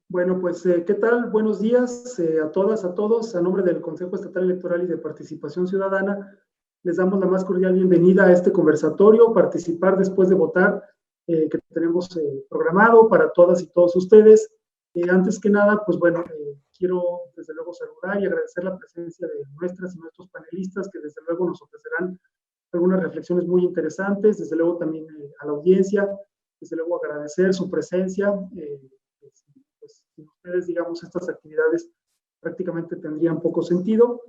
Bueno, pues, ¿qué tal? Buenos días a todas, a todos. A nombre del Consejo Estatal Electoral y de Participación Ciudadana, les damos la más cordial bienvenida a este conversatorio, participar después de votar, que tenemos programado para todas y todos ustedes. Antes que nada, pues bueno, quiero desde luego saludar y agradecer la presencia de nuestras y nuestros panelistas, que desde luego nos ofrecerán algunas reflexiones muy interesantes, desde luego también a la audiencia, desde luego agradecer su presencia. Pues, sin ustedes, digamos, estas actividades prácticamente tendrían poco sentido.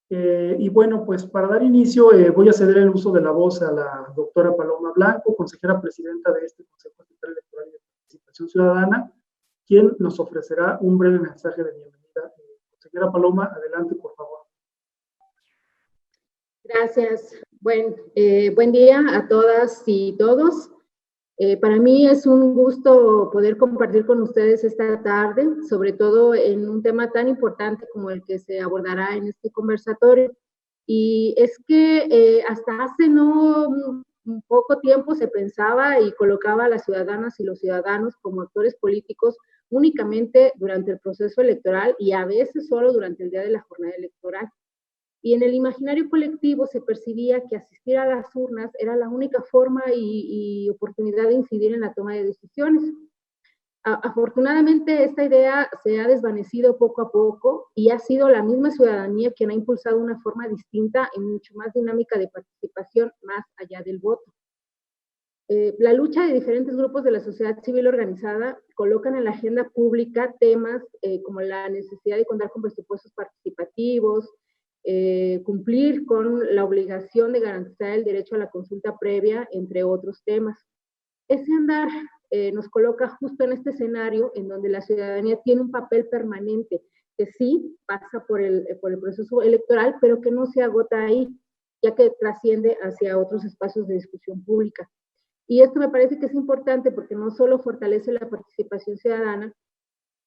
Y bueno, pues para dar inicio, voy a ceder el uso de la voz a la doctora Paloma Blanco, consejera presidenta de este Consejo Estatal Electoral y de Participación Ciudadana, quien nos ofrecerá un breve mensaje de bienvenida. Consejera Paloma, adelante, por favor. Gracias. Buen día a todas y todos. Para mí es un gusto poder compartir con ustedes esta tarde, sobre todo en un tema tan importante como el que se abordará en este conversatorio. Y es que hasta hace no poco tiempo se pensaba y colocaba a las ciudadanas y los ciudadanos como actores políticos únicamente durante el proceso electoral y a veces solo durante el día de la jornada electoral. Y en el imaginario colectivo se percibía que asistir a las urnas era la única forma y oportunidad de incidir en la toma de decisiones. Afortunadamente, esta idea se ha desvanecido poco a poco y ha sido la misma ciudadanía quien ha impulsado una forma distinta y mucho más dinámica de participación más allá del voto. La lucha de diferentes grupos de la sociedad civil organizada colocan en la agenda pública temas como la necesidad de contar con presupuestos participativos, cumplir con la obligación de garantizar el derecho a la consulta previa, entre otros temas. Ese andar nos coloca justo en este escenario en donde la ciudadanía tiene un papel permanente que sí pasa por el proceso electoral, pero que no se agota ahí, ya que trasciende hacia otros espacios de discusión pública. Y esto me parece que es importante porque no solo fortalece la participación ciudadana,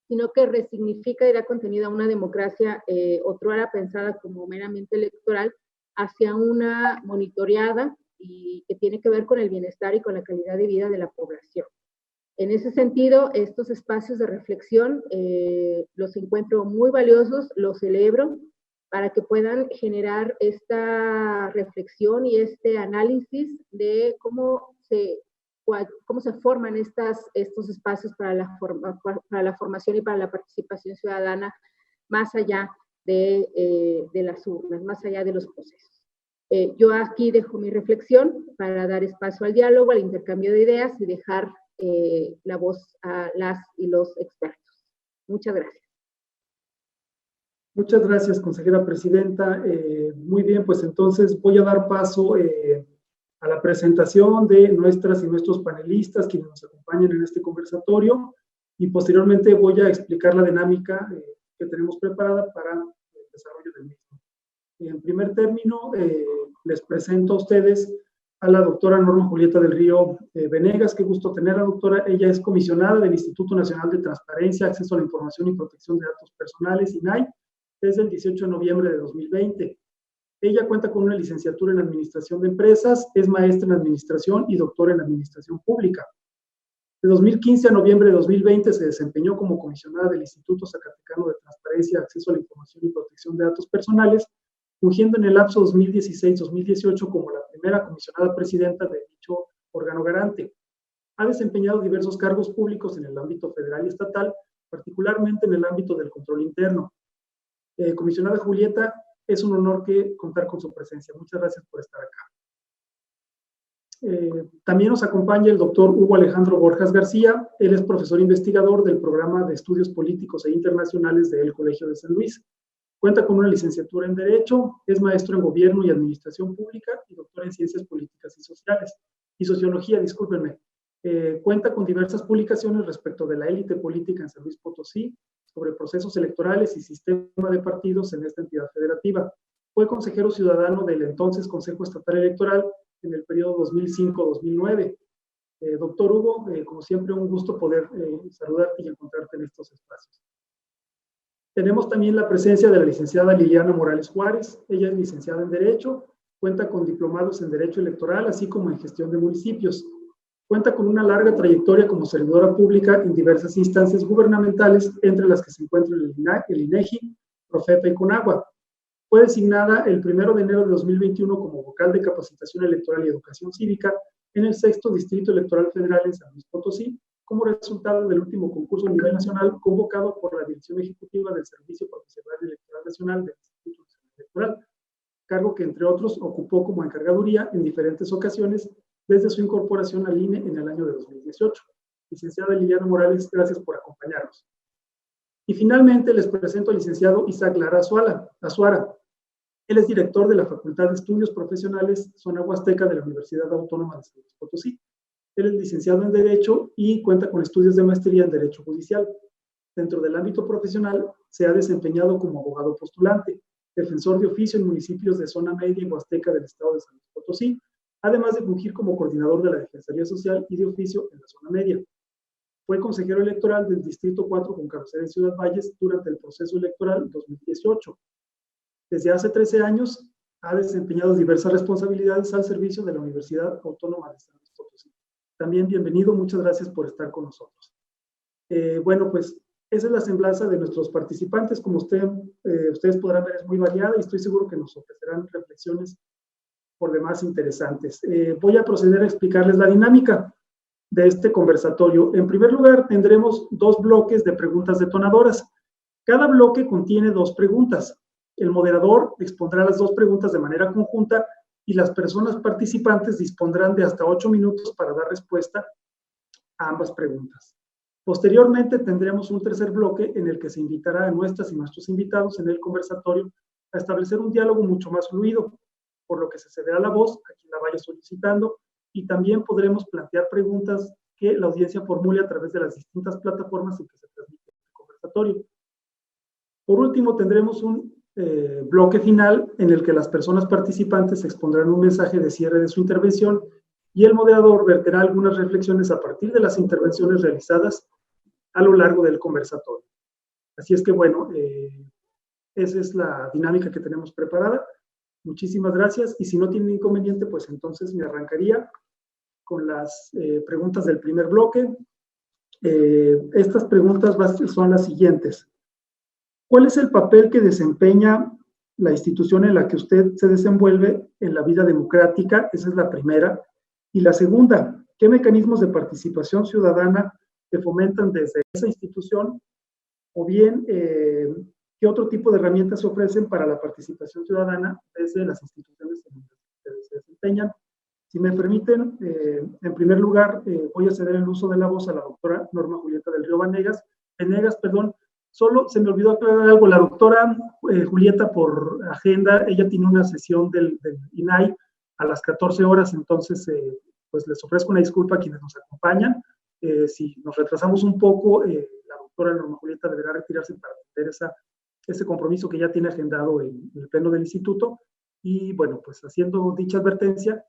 sino que resignifica y da contenido a una democracia otrora pensada como meramente electoral hacia una monitoreada y que tiene que ver con el bienestar y con la calidad de vida de la población. En ese sentido, estos espacios de reflexión los encuentro muy valiosos, los celebro para que puedan generar esta reflexión y este análisis de cómo se forman estos espacios para la formación y para la participación ciudadana más allá de las urnas, más allá de los procesos. Yo aquí dejo mi reflexión para dar espacio al diálogo, al intercambio de ideas y dejar la voz a las y los expertos. Muchas gracias. Muchas gracias, consejera presidenta. Muy bien, pues entonces voy a dar paso a la presentación de nuestras y nuestros panelistas, quienes nos acompañan en este conversatorio, y posteriormente voy a explicar la dinámica que tenemos preparada para el desarrollo del mismo. En primer término, les presento a ustedes a la doctora Norma Julieta del Río Venegas. Qué gusto tenerla, doctora. Ella es comisionada del Instituto Nacional de Transparencia, Acceso a la Información y Protección de Datos Personales, INAI, desde el 18 de noviembre de 2020. Ella cuenta con una licenciatura en Administración de Empresas, es maestra en Administración y doctora en Administración Pública. De 2015 a noviembre de 2020 se desempeñó como comisionada del Instituto Zacatecano de Transparencia, Acceso a la Información y Protección de Datos Personales, fungiendo en el lapso 2016-2018 como la primera comisionada presidenta de dicho órgano garante. Ha desempeñado diversos cargos públicos en el ámbito federal y estatal, particularmente en el ámbito del control interno. Comisionada Julieta, es un honor contar con su presencia. Muchas gracias por estar acá. También nos acompaña el doctor Hugo Alejandro Borjas García. Él es profesor investigador del Programa de Estudios Políticos e Internacionales del Colegio de San Luis. Cuenta con una licenciatura en Derecho, es maestro en Gobierno y Administración Pública y doctor en Ciencias Políticas y Sociales. Y Sociología, discúlpenme. Cuenta con diversas publicaciones respecto de la élite política en San Luis Potosí, sobre procesos electorales y sistema de partidos en esta entidad federativa. Fue consejero ciudadano del entonces Consejo Estatal Electoral en el periodo 2005-2009. Doctor Hugo, como siempre, un gusto poder saludarte y encontrarte en estos espacios. Tenemos también la presencia de la licenciada Liliana Morales Juárez. Ella es licenciada en Derecho, cuenta con diplomados en Derecho Electoral, así como en Gestión de Municipios. Cuenta con una larga trayectoria como servidora pública en diversas instancias gubernamentales, entre las que se encuentran el INEGI, Profepa y Conagua. Fue designada el 1 de enero de 2021 como vocal de Capacitación Electoral y Educación Cívica en el 6º Distrito Electoral Federal en San Luis Potosí, como resultado del último concurso a nivel nacional convocado por la Dirección Ejecutiva del Servicio Profesional Electoral Nacional del Instituto Nacional Electoral, cargo que, entre otros, ocupó como encargaduría en diferentes ocasiones desde su incorporación al INE en el año de 2018. Licenciada Liliana Morales, gracias por acompañarnos. Y finalmente les presento al licenciado Isaac Lara Azuara. Él es director de la Facultad de Estudios Profesionales Zona Huasteca de la Universidad Autónoma de San Luis Potosí. Él es licenciado en Derecho y cuenta con estudios de maestría en Derecho Judicial. Dentro del ámbito profesional, se ha desempeñado como abogado postulante, defensor de oficio en municipios de Zona Media y Huasteca del estado de San Luis Potosí, además de fungir como coordinador de la Defensoría Social y de oficio en la Zona Media. Fue consejero electoral del Distrito 4 con cabecera en Ciudad Valles durante el proceso electoral 2018. Desde hace 13 años ha desempeñado diversas responsabilidades al servicio de la Universidad Autónoma de San Luis Potosí. También bienvenido, muchas gracias por estar con nosotros. Bueno, pues esa es la semblanza de nuestros participantes. Como ustedes podrán ver, es muy variada y estoy seguro que nos ofrecerán reflexiones por demás interesantes. Voy a proceder a explicarles la dinámica de este conversatorio. En primer lugar, tendremos 2 bloques de preguntas detonadoras. Cada bloque contiene 2 preguntas. El moderador expondrá las 2 preguntas de manera conjunta y las personas participantes dispondrán de hasta 8 minutos para dar respuesta a ambas preguntas. Posteriormente tendremos un tercer bloque en el que se invitará a nuestras y nuestros invitados en el conversatorio a establecer un diálogo mucho más fluido, por lo que se cederá la voz a quien la vaya solicitando y también podremos plantear preguntas que la audiencia formule a través de las distintas plataformas en que se transmite el conversatorio. Por último, tendremos un bloque final en el que las personas participantes expondrán un mensaje de cierre de su intervención y el moderador verterá algunas reflexiones a partir de las intervenciones realizadas a lo largo del conversatorio. Así es que, bueno, esa es la dinámica que tenemos preparada. Muchísimas gracias y si no tienen inconveniente, pues entonces me arrancaría con las preguntas del primer bloque. Estas preguntas son las siguientes. ¿Cuál es el papel que desempeña la institución en la que usted se desenvuelve en la vida democrática? Esa es la primera. Y la segunda, ¿qué mecanismos de participación ciudadana se fomentan desde esa institución? O bien, ¿qué otro tipo de herramientas se ofrecen para la participación ciudadana desde las instituciones en las que se desempeñan? Si me permiten, en primer lugar, voy a ceder el uso de la voz a la doctora Norma Julieta del Río Venegas. Solo se me olvidó aclarar algo. La doctora Julieta, por agenda, ella tiene una sesión del INAI a las 14 horas, entonces, pues les ofrezco una disculpa a quienes nos acompañan. Si nos retrasamos un poco, la doctora Norma Julieta deberá retirarse para atender ese compromiso que ya tiene agendado en el pleno del instituto. Y bueno, pues haciendo dicha advertencia,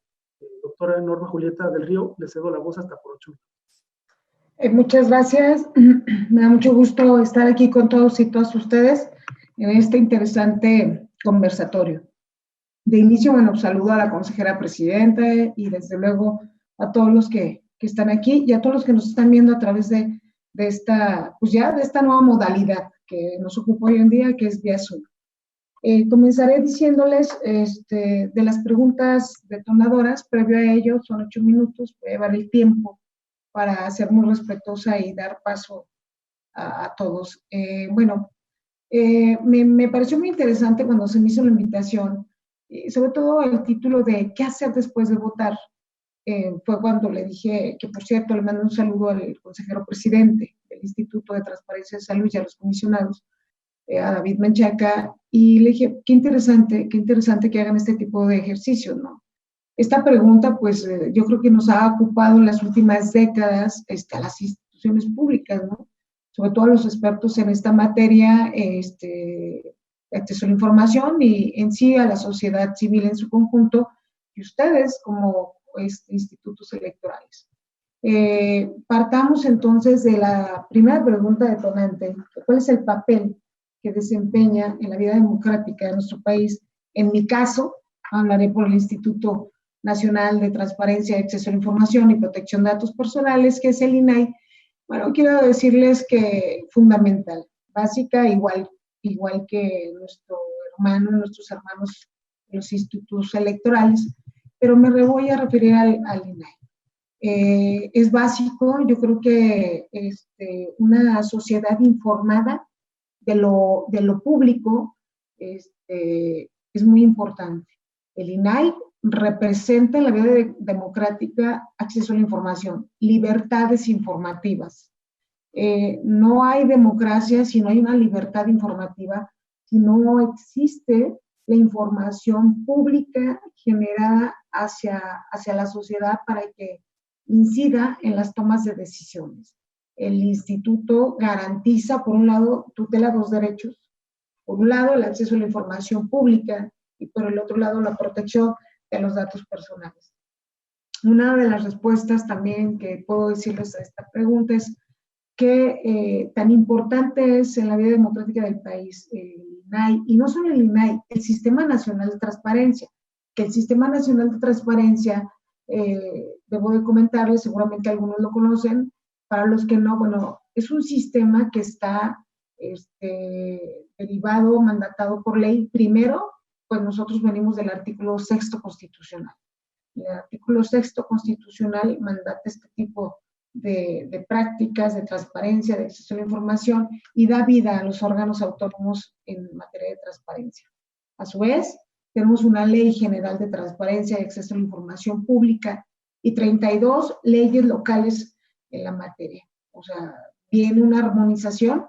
doctora Norma Julieta del Río, le cedo la voz hasta por 8 minutos. Muchas gracias. Me da mucho gusto estar aquí con todos y todas ustedes en este interesante conversatorio. De inicio, bueno, saludo a la consejera presidenta y desde luego a todos los que están aquí y a todos los que nos están viendo a través de esta, pues ya de esta nueva modalidad que nos ocupa hoy en día, que es vía Zoom. Comenzaré diciéndoles de las preguntas detonadoras. Previo a ello, son 8 minutos, voy a llevar el tiempo para ser muy respetuosa y dar paso a todos. Me pareció muy interesante cuando se me hizo la invitación, sobre todo el título de ¿qué hacer después de votar? Fue cuando le dije, que por cierto le mandé un saludo al consejero presidente del Instituto de Transparencia de Salud y a los comisionados, a David Menchaca, y le dije, qué interesante que hagan este tipo de ejercicios, ¿no? Esta pregunta, pues, yo creo que nos ha ocupado en las últimas décadas a las instituciones públicas, ¿no? Sobre todo a los expertos en esta materia, acceso a la información y en sí a la sociedad civil en su conjunto, y ustedes como institutos electorales. Partamos entonces de la primera pregunta detonante. ¿Cuál es el papel que desempeña en la vida democrática de nuestro país? En mi caso, hablaré por el Instituto Nacional de Transparencia, Acceso a la Información y Protección de Datos Personales, que es el INAI, bueno, quiero decirles que fundamental, básica, igual que nuestros hermanos los institutos electorales, pero me voy a referir al INAI. Es básico, yo creo que una sociedad informada de lo público es muy importante. El INAI representa en la vida democrática acceso a la información, libertades informativas. No hay democracia si no hay una libertad informativa, si no existe la información pública generada hacia la sociedad para que incida en las tomas de decisiones. El instituto garantiza, por un lado, tutela dos derechos. Por un lado, el acceso a la información pública y por el otro lado, la protección de los datos personales. Una de las respuestas también que puedo decirles a esta pregunta es que tan importante es en la vida democrática del país el INAI, y no solo el INAI, el Sistema Nacional de Transparencia, que el Sistema Nacional de Transparencia, debo de comentarles, seguramente algunos lo conocen, para los que no, bueno, es un sistema que está derivado, mandatado por ley. Primero, pues nosotros venimos del artículo 6º constitucional. El artículo 6º constitucional mandata este tipo de prácticas, de transparencia, de acceso a la información y da vida a los órganos autónomos en materia de transparencia. A su vez, tenemos una ley general de transparencia y acceso a la información pública y 32 leyes locales en la materia. O sea, viene una armonización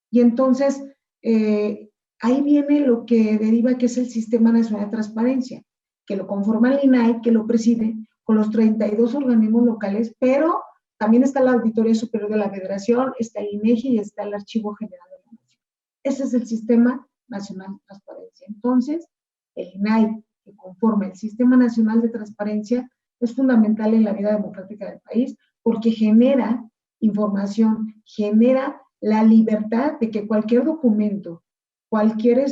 y entonces ahí viene lo que deriva que es el Sistema Nacional de Transparencia, que lo conforma el INAI, que lo preside con los 32 organismos locales, pero también está la Auditoría Superior de la Federación, está el INEGI y está el Archivo General de la Nación. Ese es el Sistema Nacional de Transparencia. Entonces, el INAI, que conforma el Sistema Nacional de Transparencia, es fundamental en la vida democrática del país porque genera información, genera la libertad de que cualquier documento, cualquier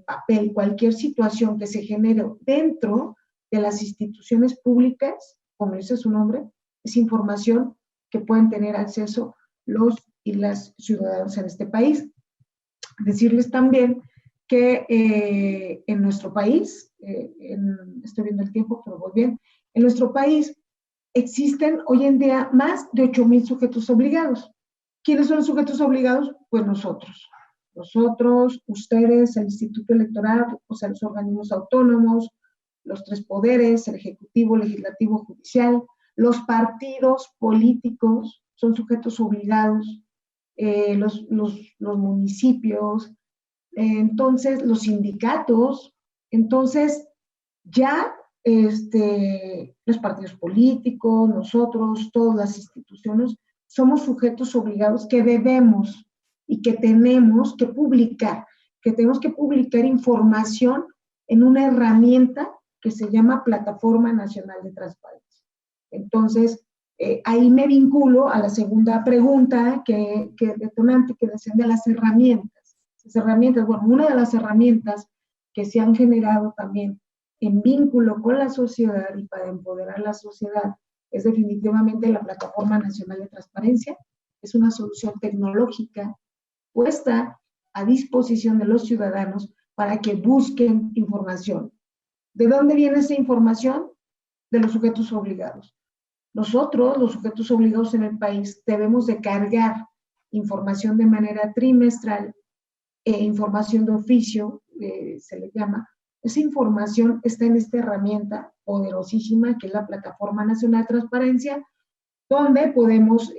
papel, cualquier situación que se genere dentro de las instituciones públicas, como dice su nombre, es información que pueden tener acceso los y las ciudadanos en este país. Decirles también que en nuestro país, estoy viendo el tiempo, pero voy bien, en nuestro país existen hoy en día más de 8,000 sujetos obligados. ¿Quiénes son los sujetos obligados? Pues nosotros. Nosotros, ustedes, el Instituto Electoral, o sea, los organismos autónomos, los 3 poderes, el Ejecutivo, Legislativo, Judicial, los partidos políticos son sujetos obligados, los municipios, entonces los sindicatos, entonces ya los partidos políticos, nosotros, todas las instituciones, somos sujetos obligados que debemos y que tenemos que publicar información en una herramienta que se llama Plataforma Nacional de Transparencia. Entonces, ahí me vinculo a la segunda pregunta detonante que decían de las herramientas. Las herramientas, bueno, una de las herramientas que se han generado también en vínculo con la sociedad y para empoderar a la sociedad es definitivamente la Plataforma Nacional de Transparencia. Es una solución tecnológica puesta a disposición de los ciudadanos para que busquen información. ¿De dónde viene esa información? De los sujetos obligados. Nosotros, los sujetos obligados en el país, debemos de cargar información de manera trimestral, información de oficio, se le llama. Esa información está en esta herramienta poderosísima que es la Plataforma Nacional de Transparencia, donde podemos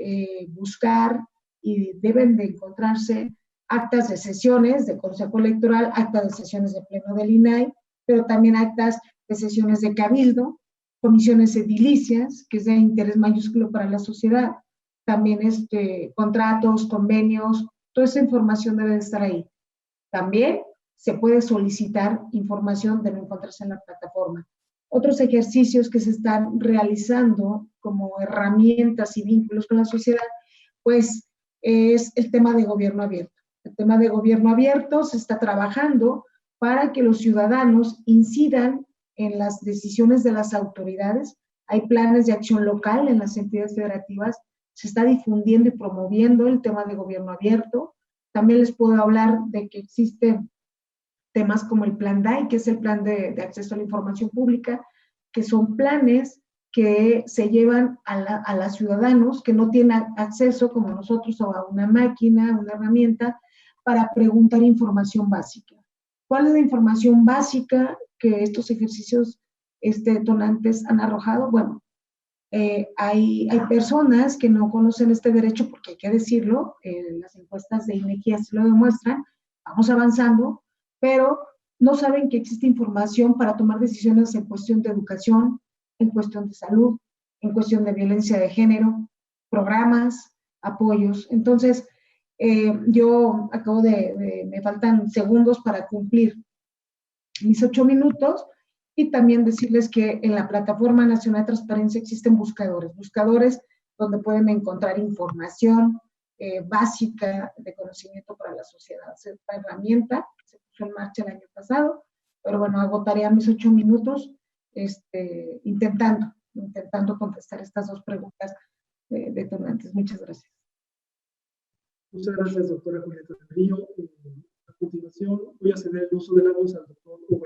buscar y deben de encontrarse actas de sesiones de Consejo Electoral, actas de sesiones de Pleno del INAI, pero también actas de sesiones de Cabildo, comisiones edilicias, que es de interés mayúsculo para la sociedad, también contratos, convenios, toda esa información debe de estar ahí. También se puede solicitar información, debe encontrarse en la plataforma. Otros ejercicios que se están realizando como herramientas y vínculos con la sociedad, pues es el tema de gobierno abierto. El tema de gobierno abierto se está trabajando para que los ciudadanos incidan en las decisiones de las autoridades. Hay planes de acción local en las entidades federativas, se está difundiendo y promoviendo el tema de gobierno abierto. También les puedo hablar de que existen temas como el Plan DAI, que es el Plan de Acceso a la Información Pública, que son planes que se llevan a los ciudadanos que no tienen acceso, como nosotros, a una máquina, una herramienta, para preguntar información básica. ¿Cuál es la información básica que estos ejercicios detonantes han arrojado? Bueno, hay personas que no conocen este derecho, porque hay que decirlo, las encuestas de INEGI así lo demuestran, vamos avanzando, pero no saben que existe información para tomar decisiones en cuestión de educación, en cuestión de salud, en cuestión de violencia de género, programas, apoyos. Entonces, yo acabo me faltan segundos para cumplir mis 8 minutos, y también decirles que en la Plataforma Nacional de Transparencia existen buscadores donde pueden encontrar información básica de conocimiento para la sociedad. Esta herramienta se puso en marcha el año pasado, pero bueno, agotaría mis 8 minutos intentando contestar estas 2 preguntas detonantes. Muchas gracias. Muchas gracias, doctora Julieta del Río. A continuación, voy a ceder el uso de la voz al doctor Hugo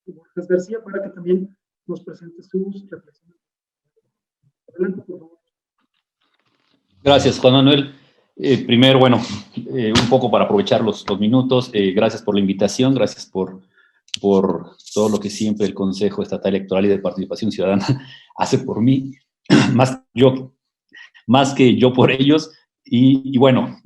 Borjas García para que también nos presente sus reflexiones. Adelante, por favor. Gracias, Juan Manuel. Primero, bueno, un poco para aprovechar los minutos, gracias por la invitación, gracias por todo lo que siempre el Consejo Estatal Electoral y de Participación Ciudadana hace por mí, más que yo por ellos. Y bueno,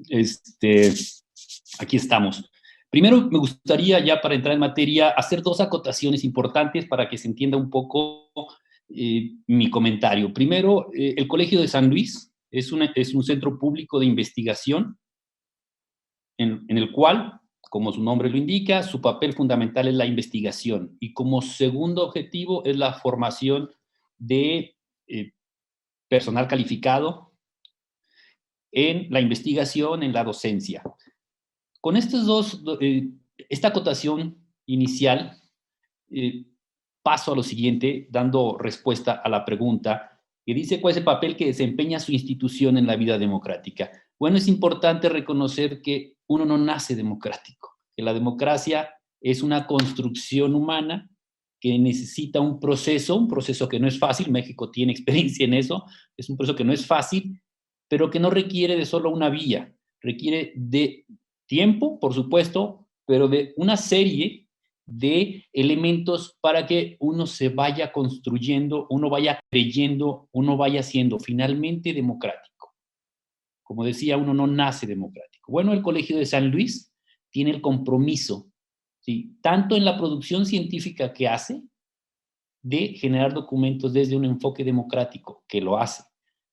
aquí estamos. Primero me gustaría, ya para entrar en materia, hacer 2 acotaciones importantes para que se entienda un poco mi comentario. Primero, el Colegio de San Luis es un centro público de investigación en el cual, como su nombre lo indica, su papel fundamental es la investigación, y como segundo objetivo es la formación de personal calificado en la investigación, en la docencia. Con esta acotación inicial, paso a lo siguiente, dando respuesta a la pregunta que dice cuál es el papel que desempeña su institución en la vida democrática. Bueno, es importante reconocer que uno no nace democrático, que la democracia es una construcción humana que necesita un proceso que no es fácil. México tiene experiencia en eso, es un proceso que no es fácil, pero que no requiere de solo una vía, requiere de tiempo, por supuesto, pero de una serie de elementos para que uno se vaya construyendo, uno vaya creyendo, uno vaya siendo finalmente democrático. Como decía, uno no nace democrático. Bueno, el Colegio de San Luis tiene el compromiso, ¿sí?, tanto en la producción científica que hace, de generar documentos desde un enfoque democrático, que lo hace,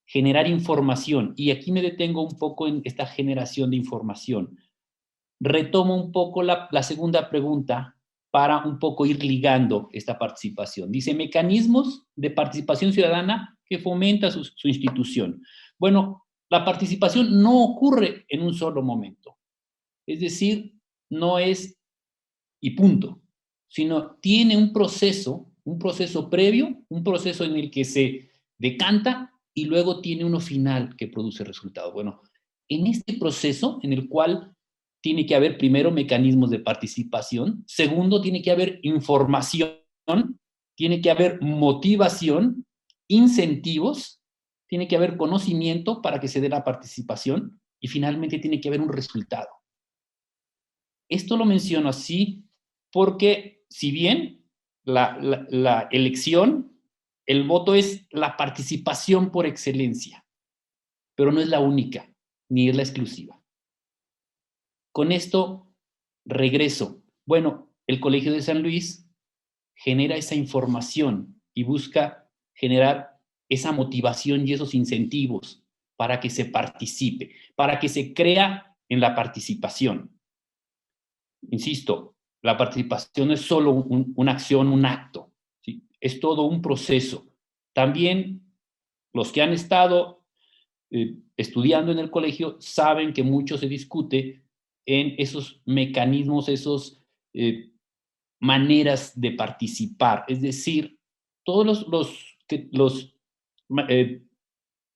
generar información, y aquí me detengo un poco en esta generación de información. Retomo un poco la segunda pregunta para un poco ir ligando esta participación. Dice, mecanismos de participación ciudadana que fomenta su institución. Bueno, la participación no ocurre en un solo momento. Es decir, no es y punto, sino tiene un proceso previo, un proceso en el que se decanta y luego tiene uno final que produce resultados. Bueno, en este proceso en el cual tiene que haber primero mecanismos de participación, segundo tiene que haber información, tiene que haber motivación, incentivos, tiene que haber conocimiento para que se dé la participación y finalmente tiene que haber un resultado. Esto lo menciono así porque si bien la elección, el voto es la participación por excelencia, pero no es la única, ni es la exclusiva. Con esto regreso. Bueno, el Colegio de San Luis genera esa información y busca generar esa motivación y esos incentivos para que se participe, para que se crea en la participación. Insisto, la participación no es solo una acción, un acto, ¿sí? Es todo un proceso. También los que han estado estudiando en el colegio saben que mucho se discute en esos mecanismos, esos maneras de participar, es decir, todos los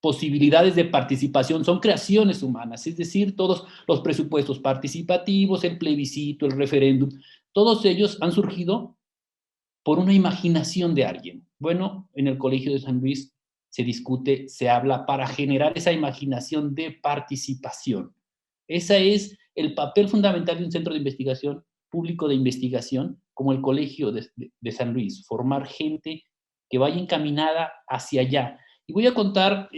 posibilidades de participación son creaciones humanas, es decir, todos los presupuestos participativos, el plebiscito, el referéndum, todos ellos han surgido por una imaginación de alguien. Bueno, en el Colegio de San Luis se discute, se habla para generar esa imaginación de participación. Ese es el papel fundamental de un centro de investigación, público de investigación, como el Colegio de San Luis, formar gente que vaya encaminada hacia allá. Y voy a contar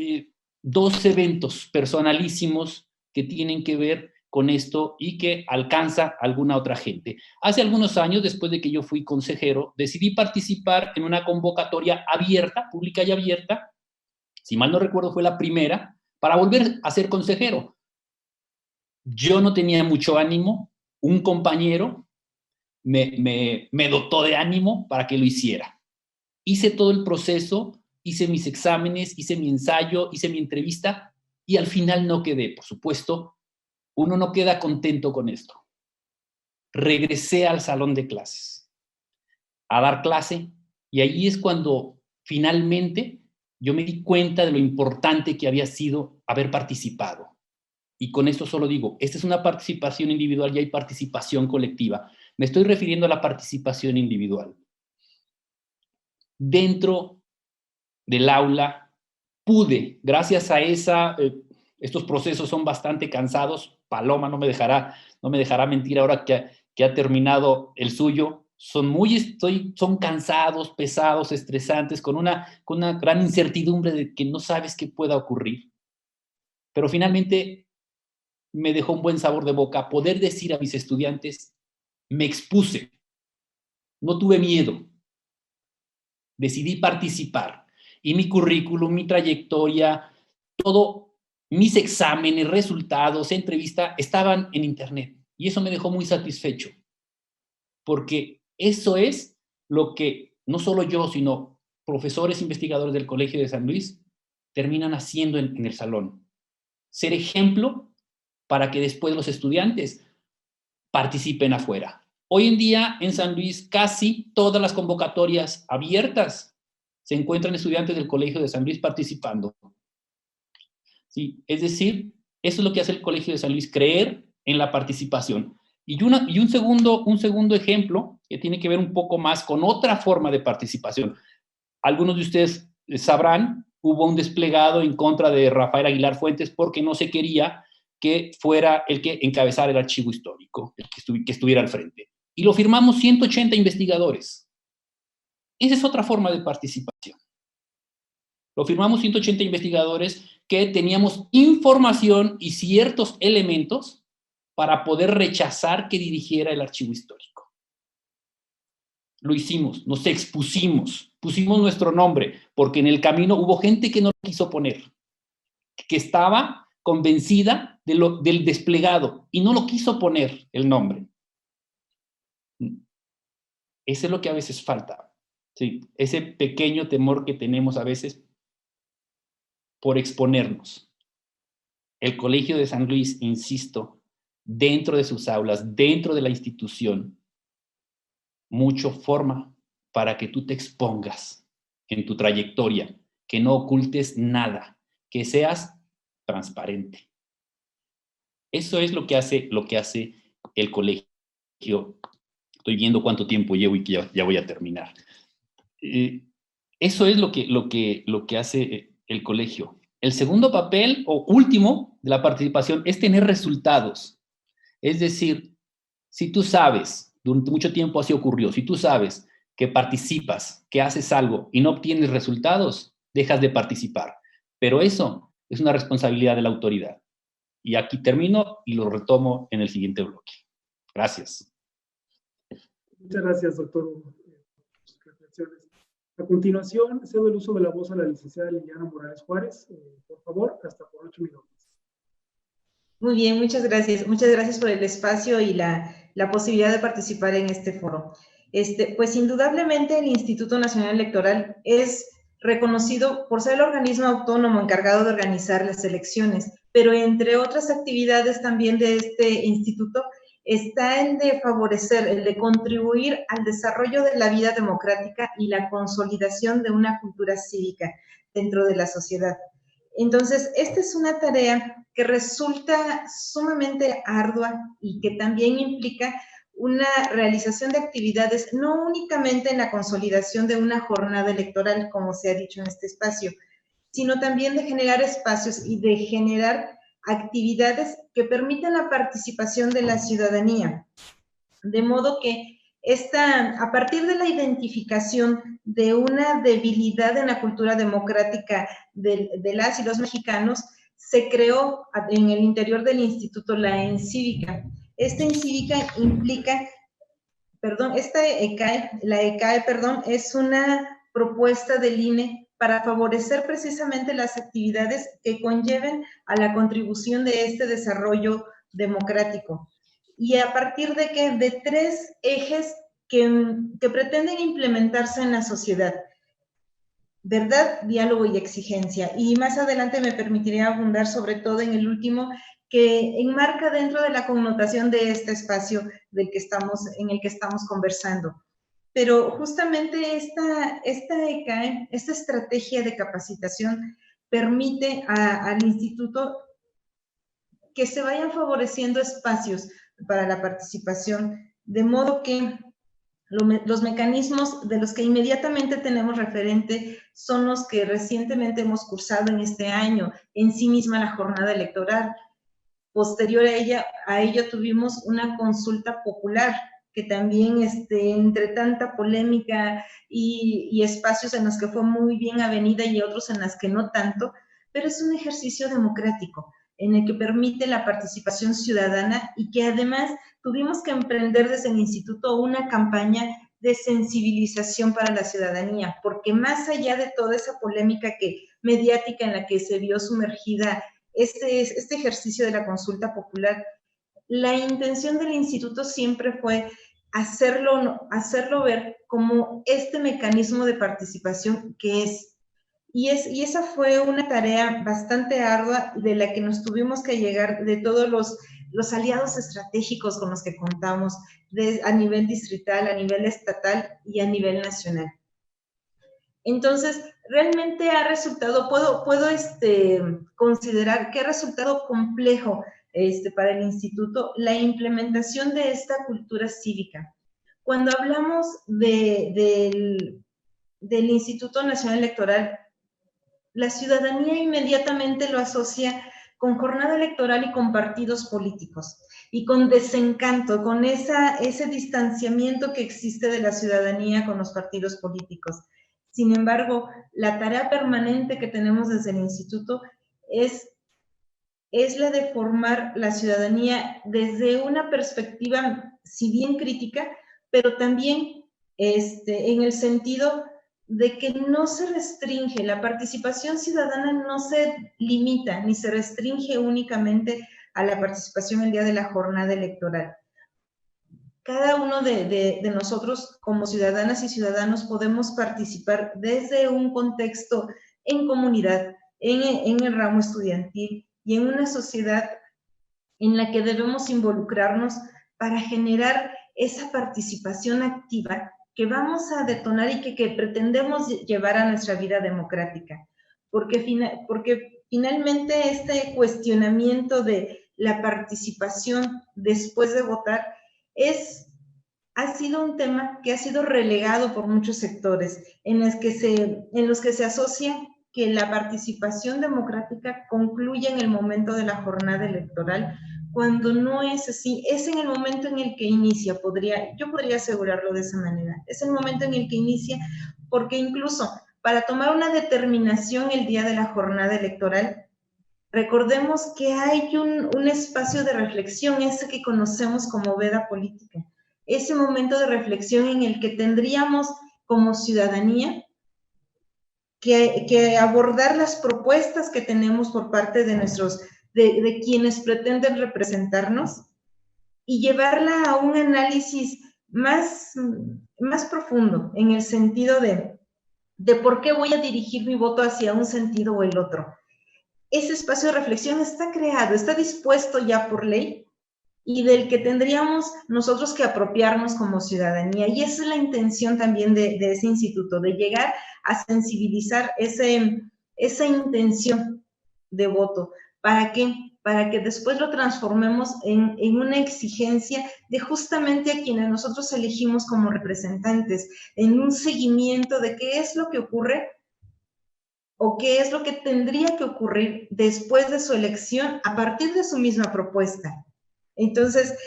2 eventos personalísimos que tienen que ver con esto y que alcanza a alguna otra gente. Hace algunos años, después de que yo fui consejero, decidí participar en una convocatoria abierta, pública y abierta, si mal no recuerdo fue la primera, para volver a ser consejero. Yo no tenía mucho ánimo, un compañero me dotó de ánimo para que lo hiciera. Hice todo el proceso, hice mis exámenes, hice mi ensayo, hice mi entrevista y al final no quedé. Por supuesto, uno no queda contento con esto. Regresé al salón de clases a dar clase y ahí es cuando finalmente yo me di cuenta de lo importante que había sido haber participado. Y con esto solo digo, esta es una participación individual y hay participación colectiva. Me estoy refiriendo a la participación individual. Dentro del aula pude, gracias a estos procesos son bastante cansados, Paloma no me dejará mentir ahora que ha terminado el suyo, son cansados, pesados, estresantes, con una gran incertidumbre de que no sabes qué pueda ocurrir. Pero finalmente me dejó un buen sabor de boca poder decir a mis estudiantes, me expuse, no tuve miedo, decidí participar. Y mi currículum, mi trayectoria, todo, mis exámenes, resultados, entrevista, estaban en internet. Y eso me dejó muy satisfecho. Porque eso es lo que no solo yo, sino profesores investigadores del Colegio de San Luis terminan haciendo en el salón. Ser ejemplo para que después los estudiantes participen afuera. Hoy en día en San Luis casi todas las convocatorias abiertas se encuentran estudiantes del Colegio de San Luis participando. Sí, es decir, eso es lo que hace el Colegio de San Luis, creer en la participación. Y un segundo ejemplo que tiene que ver un poco más con otra forma de participación. Algunos de ustedes sabrán, hubo un desplegado en contra de Rafael Aguilar Fuentes porque no se quería que fuera el que encabezara el archivo histórico, el que estuviera al frente. Y lo firmamos 180 investigadores. Esa es otra forma de participación. Lo firmamos 180 investigadores que teníamos información y ciertos elementos para poder rechazar que dirigiera el archivo histórico. Lo hicimos, nos expusimos, pusimos nuestro nombre, porque en el camino hubo gente que no lo quiso poner, que estaba convencida del desplegado y no lo quiso poner el nombre. Eso es lo que a veces falta, ¿sí? Ese pequeño temor que tenemos a veces por exponernos. El Colegio de San Luis, insisto, dentro de sus aulas, dentro de la institución, mucho forma para que tú te expongas en tu trayectoria, que no ocultes nada, que seas transparente. Eso es lo que hace el colegio. Estoy viendo cuánto tiempo llevo y que ya voy a terminar. Eso es lo que hace el colegio. El segundo papel o último de la participación es tener resultados. Es decir, si tú sabes, durante mucho tiempo así ocurrió, si tú sabes que participas, que haces algo y no obtienes resultados, dejas de participar. Pero eso es una responsabilidad de la autoridad. Y aquí termino y lo retomo en el siguiente bloque. Gracias. Muchas gracias, doctor Hugo. A continuación, cedo el uso de la voz a la licenciada Liliana Morales Juárez. Por favor, hasta por 8 minutos. Muy bien, muchas gracias. Muchas gracias por el espacio y la posibilidad de participar en este foro. Pues indudablemente el Instituto Nacional Electoral es reconocido por ser el organismo autónomo encargado de organizar las elecciones, pero entre otras actividades también de este instituto está el de favorecer, el de contribuir al desarrollo de la vida democrática y la consolidación de una cultura cívica dentro de la sociedad. Entonces, esta es una tarea que resulta sumamente ardua y que también implica una realización de actividades no únicamente en la consolidación de una jornada electoral, como se ha dicho en este espacio, sino también de generar espacios y de generar actividades que permitan la participación de la ciudadanía. De modo que a partir de la identificación de una debilidad en la cultura democrática de las y los mexicanos, se creó en el interior del instituto la ENCívica. Esta ENCívica implica, la ECAE, es una propuesta del INE para favorecer precisamente las actividades que conlleven a la contribución de este desarrollo democrático. Y a partir de que de 3 ejes que pretenden implementarse en la sociedad: verdad, diálogo y exigencia. Y más adelante me permitiré abundar sobre todo en el último, que enmarca dentro de la connotación de este espacio en el que estamos conversando. Pero justamente esta ECAE, esta estrategia de capacitación, permite al instituto que se vayan favoreciendo espacios para la participación, de modo que los mecanismos de los que inmediatamente tenemos referente son los que recientemente hemos cursado en este año, en sí misma la jornada electoral. Posterior a ello tuvimos una consulta popular, que también entre tanta polémica y espacios en los que fue muy bien avenida y otros en los que no tanto, pero es un ejercicio democrático en el que permite la participación ciudadana y que además tuvimos que emprender desde el instituto una campaña de sensibilización para la ciudadanía, porque más allá de toda esa polémica mediática en la que se vio sumergida este ejercicio de la consulta popular, la intención del instituto siempre fue hacerlo ver como este mecanismo de participación que es. Y esa fue una tarea bastante ardua de la que nos tuvimos que llegar de todos los aliados estratégicos con los que contamos a nivel distrital, a nivel estatal y a nivel nacional. Entonces, realmente ha resultado, puedo considerar que ha resultado complejo para el instituto la implementación de esta cultura cívica. Cuando hablamos del Instituto Nacional Electoral, la ciudadanía inmediatamente lo asocia con jornada electoral y con partidos políticos, y con desencanto, con ese distanciamiento que existe de la ciudadanía con los partidos políticos. Sin embargo, la tarea permanente que tenemos desde el instituto es la de formar la ciudadanía desde una perspectiva, si bien crítica, pero también en el sentido de que no se restringe, la participación ciudadana no se limita ni se restringe únicamente a la participación el día de la jornada electoral. Cada uno de nosotros como ciudadanas y ciudadanos podemos participar desde un contexto en comunidad, en el ramo estudiantil y en una sociedad en la que debemos involucrarnos para generar esa participación activa que vamos a detonar y que pretendemos llevar a nuestra vida democrática. Porque finalmente este cuestionamiento de la participación después de votar ha sido un tema que ha sido relegado por muchos sectores, en los que se asocia que la participación democrática concluye en el momento de la jornada electoral, cuando no es así. Es en el momento en el que inicia, yo podría asegurarlo de esa manera, es el momento en el que inicia, porque incluso para tomar una determinación el día de la jornada electoral, recordemos que hay un espacio de reflexión, ese que conocemos como veda política, ese momento de reflexión en el que tendríamos como ciudadanía que abordar las propuestas que tenemos por parte de quienes pretenden representarnos y llevarla a un análisis más profundo, en el sentido de por qué voy a dirigir mi voto hacia un sentido o el otro. Ese espacio de reflexión está creado, está dispuesto ya por ley y del que tendríamos nosotros que apropiarnos como ciudadanía. Y esa es la intención también de ese instituto, de llegar a sensibilizar esa intención de voto. ¿Para qué? Para que después lo transformemos en una exigencia de justamente a quienes nosotros elegimos como representantes, en un seguimiento de qué es lo que ocurre o qué es lo que tendría que ocurrir después de su elección a partir de su misma propuesta. Entonces,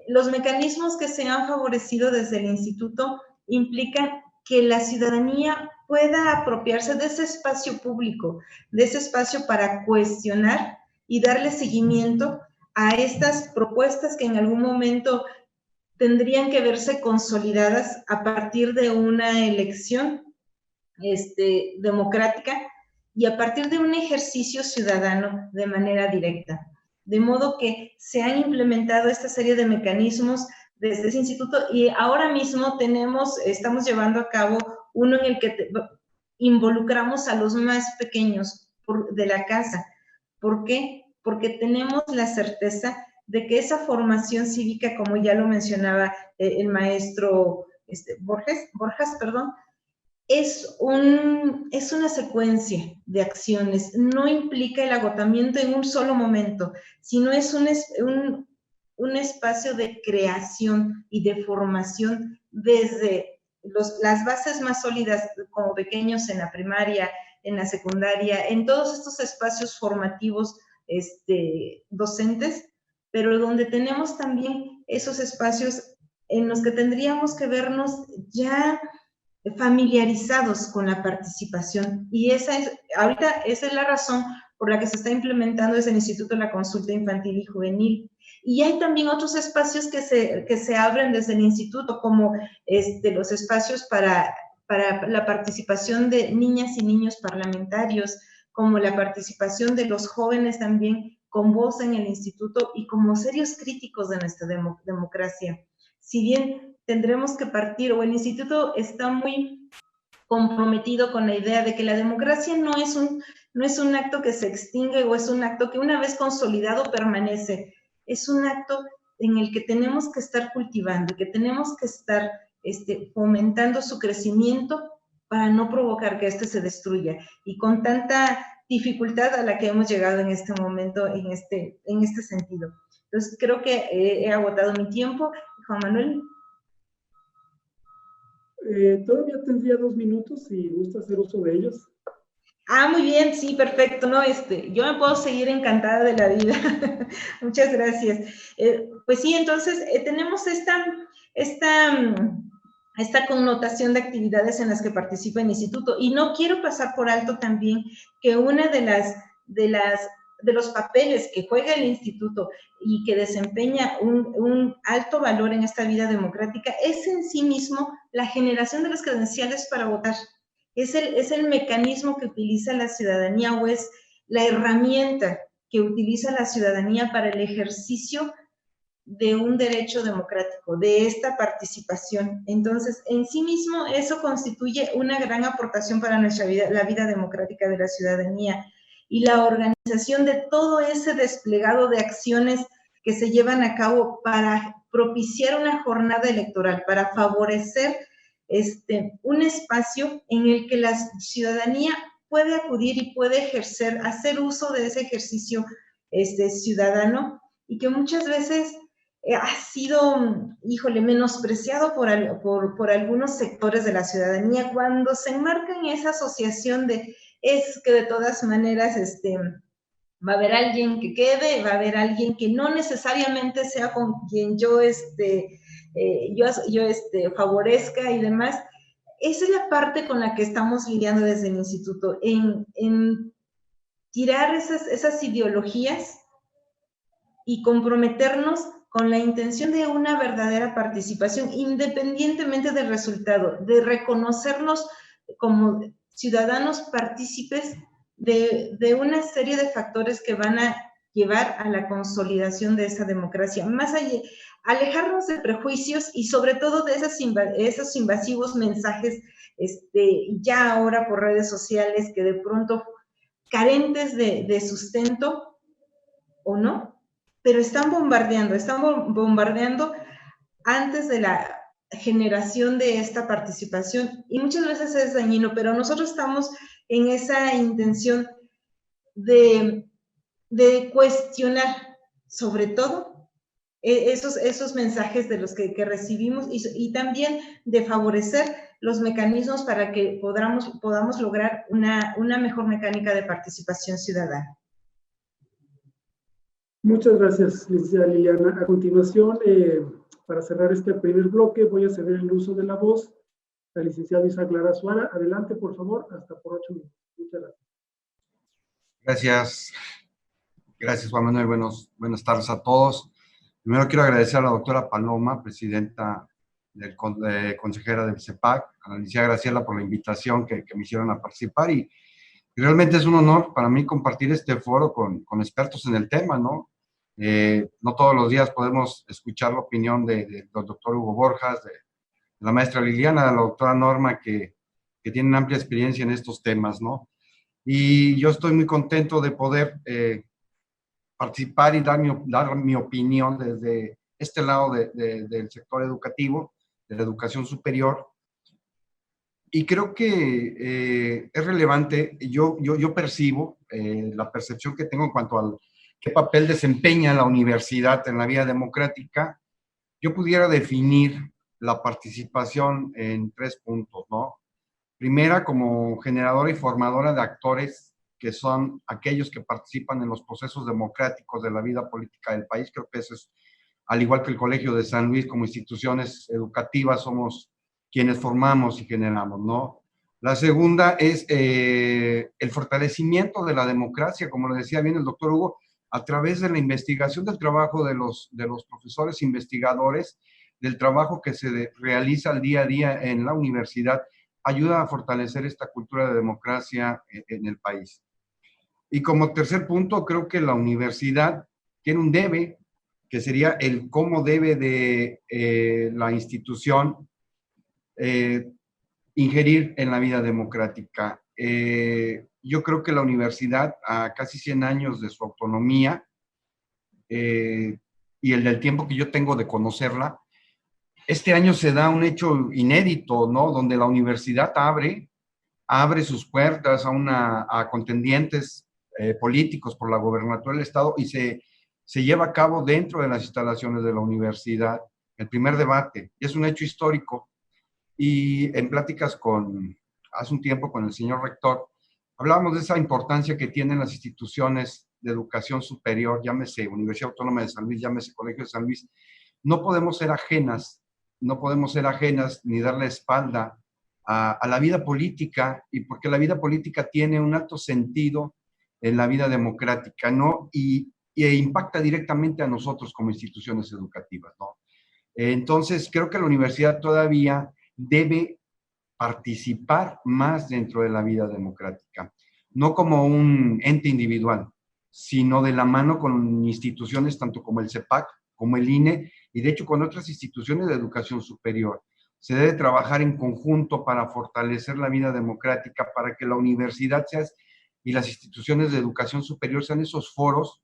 los mecanismos que se han favorecido desde el instituto implican que la ciudadanía pueda apropiarse de ese espacio público, de ese espacio para cuestionar y darle seguimiento a estas propuestas que en algún momento tendrían que verse consolidadas a partir de una elección democrática y a partir de un ejercicio ciudadano de manera directa. De modo que se han implementado esta serie de mecanismos desde ese instituto y ahora mismo estamos llevando a cabo uno en el que involucramos a los más pequeños de la casa. ¿Por qué? Porque tenemos la certeza de que esa formación cívica, como ya lo mencionaba el maestro Borjas, es una secuencia de acciones, no implica el agotamiento en un solo momento, sino es un espacio de creación y de formación desde las bases más sólidas como pequeños en la primaria, en la secundaria, en todos estos espacios formativos docentes, pero donde tenemos también esos espacios en los que tendríamos que vernos ya familiarizados con la participación. Y esa es la razón por la que se está implementando desde el Instituto la Consulta Infantil y Juvenil. Y hay también otros espacios que se abren desde el instituto, como los espacios para la participación de niñas y niños parlamentarios, como la participación de los jóvenes también con voz en el instituto y como serios críticos de nuestra democracia. Si bien tendremos que partir, o el instituto está muy comprometido con la idea de que la democracia no es un acto que se extingue o es un acto que una vez consolidado permanece, es un acto en el que tenemos que estar cultivando, que tenemos que estar fomentando su crecimiento para no provocar que se destruya. Y con tanta dificultad a la que hemos llegado en este momento, en este sentido. Entonces, creo que he agotado mi tiempo. Juan Manuel. Todavía tendría 2 minutos si gusta hacer uso de ellos. Ah, muy bien, sí, perfecto. No, yo me puedo seguir encantada de la vida. Muchas gracias. Pues sí, entonces tenemos esta connotación de actividades en las que participa el instituto. Y no quiero pasar por alto también que una de los papeles que juega el instituto y que desempeña un alto valor en esta vida democrática es en sí mismo la generación de las credenciales para votar. Es el mecanismo que utiliza la ciudadanía o es la herramienta que utiliza la ciudadanía para el ejercicio de un derecho democrático, de esta participación. Entonces, en sí mismo, eso constituye una gran aportación para nuestra vida, la vida democrática de la ciudadanía y la organización de todo ese desplegado de acciones que se llevan a cabo para propiciar una jornada electoral, para favorecer un espacio en el que la ciudadanía puede acudir y puede hacer uso de ese ejercicio ciudadano y que muchas veces ha sido, menospreciado por algunos sectores de la ciudadanía cuando se enmarca en esa asociación es que de todas maneras va a haber alguien que quede, va a haber alguien que no necesariamente sea con quien yo favorezca y demás. Esa es la parte con la que estamos lidiando desde el instituto, en tirar esas ideologías y comprometernos con la intención de una verdadera participación, independientemente del resultado, de reconocernos como ciudadanos partícipes de una serie de factores que van a llevar a la consolidación de esa democracia. Más allá, alejarnos de prejuicios y sobre todo de esos invasivos mensajes, ya ahora por redes sociales, que de pronto carentes de sustento o no, pero están bombardeando antes de la generación de esta participación, y muchas veces es dañino, pero nosotros estamos en esa intención de cuestionar, sobre todo, esos mensajes de los que recibimos, y también de favorecer los mecanismos para que podamos lograr una mejor mecánica de participación ciudadana. Muchas gracias, licenciada Liliana. A continuación, para cerrar este primer bloque, voy a ceder el uso de la voz al licenciado Isaac Lara Suara. Adelante, por favor, hasta por 8 minutos. Muchas gracias. Gracias. Gracias, Juan Manuel. Buenas tardes a todos. Primero quiero agradecer a la doctora Paloma, presidenta consejera del CEPAC, a la licenciada Graciela por la invitación que me hicieron a participar, y realmente es un honor para mí compartir este foro con expertos en el tema, ¿no? No todos los días podemos escuchar la opinión del doctor Hugo Borjas, de la maestra Liliana, de la doctora Norma, que tienen amplia experiencia en estos temas, ¿no? Y yo estoy muy contento de poder participar y dar mi opinión desde este lado del sector educativo, de la educación superior. Y creo que es relevante, yo percibo la percepción que tengo en cuanto al qué papel desempeña la universidad en la vida democrática. Yo pudiera definir la participación en 3 puntos, ¿no? Primera, como generadora y formadora de actores, que son aquellos que participan en los procesos democráticos de la vida política del país. Creo que eso es, al igual que el Colegio de San Luis, como instituciones educativas, somos quienes formamos y generamos, ¿no? La segunda es el fortalecimiento de la democracia, como lo decía bien el doctor Hugo, a través de la investigación del trabajo de los profesores investigadores, del trabajo que se realiza al día a día en la universidad, ayuda a fortalecer esta cultura de democracia en el país. Y como tercer punto, creo que la universidad tiene un debe, que sería el cómo debe de la institución ingerir en la vida democrática. Yo creo que la universidad, a casi 100 años de su autonomía, y el del tiempo que yo tengo de conocerla, este año se da un hecho inédito, ¿no? Donde la universidad abre sus puertas a contendientes políticos por la gobernatura del Estado, y se lleva a cabo dentro de las instalaciones de la universidad el primer debate. Y es un hecho histórico. Y en pláticas hace un tiempo con el señor rector, hablábamos de esa importancia que tienen las instituciones de educación superior, llámese Universidad Autónoma de San Luis, llámese Colegio de San Luis. No podemos ser ajenas ni darle espalda a la vida política, y porque la vida política tiene un alto sentido en la vida democrática, ¿no? Y impacta directamente a nosotros como instituciones educativas, ¿no? Entonces, creo que la universidad todavía debe participar más dentro de la vida democrática, no como un ente individual, sino de la mano con instituciones tanto como el CEPAC, como el INE, y de hecho con otras instituciones de educación superior. Se debe trabajar en conjunto para fortalecer la vida democrática, para que la universidad y las instituciones de educación superior sean esos foros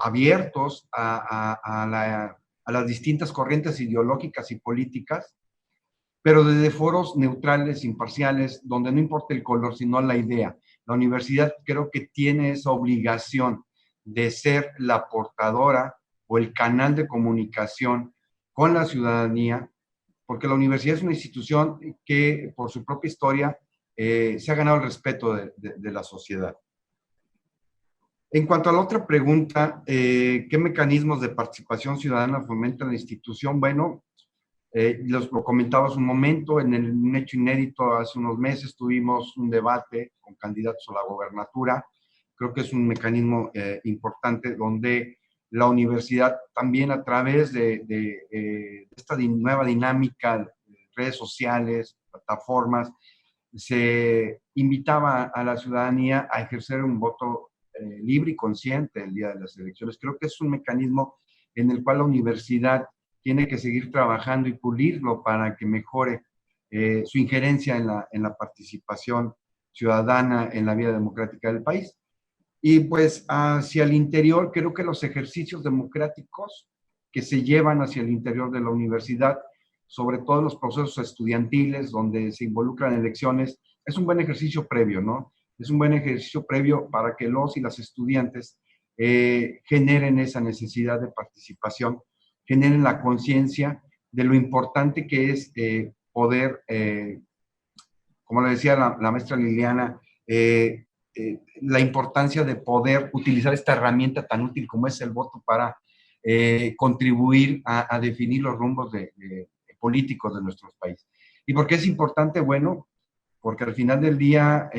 abiertos a las distintas corrientes ideológicas y políticas, pero desde foros neutrales, imparciales, donde no importa el color, sino la idea. La universidad creo que tiene esa obligación de ser la portadora o el canal de comunicación con la ciudadanía, porque la universidad es una institución que, por su propia historia, se ha ganado el respeto de la sociedad. En cuanto a la otra pregunta, ¿qué mecanismos de participación ciudadana fomenta la institución? Bueno, lo comentaba hace un momento, en un hecho inédito, hace unos meses tuvimos un debate con candidatos a la gobernatura. Creo que es un mecanismo importante donde la universidad también, a través de esta nueva dinámica, redes sociales, plataformas, se invitaba a la ciudadanía a ejercer un voto libre y consciente el día de las elecciones. Creo que es un mecanismo en el cual la universidad tiene que seguir trabajando y pulirlo para que mejore su injerencia en la participación ciudadana en la vida democrática del país. Y pues hacia el interior, creo que los ejercicios democráticos que se llevan hacia el interior de la universidad, sobre todo los procesos estudiantiles donde se involucran elecciones, es un buen ejercicio previo, ¿no? Es un buen ejercicio previo para que los y las estudiantes generen esa necesidad de participación, generen la conciencia de lo importante que es poder, como le decía la maestra Liliana, la importancia de poder utilizar esta herramienta tan útil como es el voto para contribuir a definir los rumbos políticos de nuestros países. ¿Y por qué es importante? Bueno, porque al final del día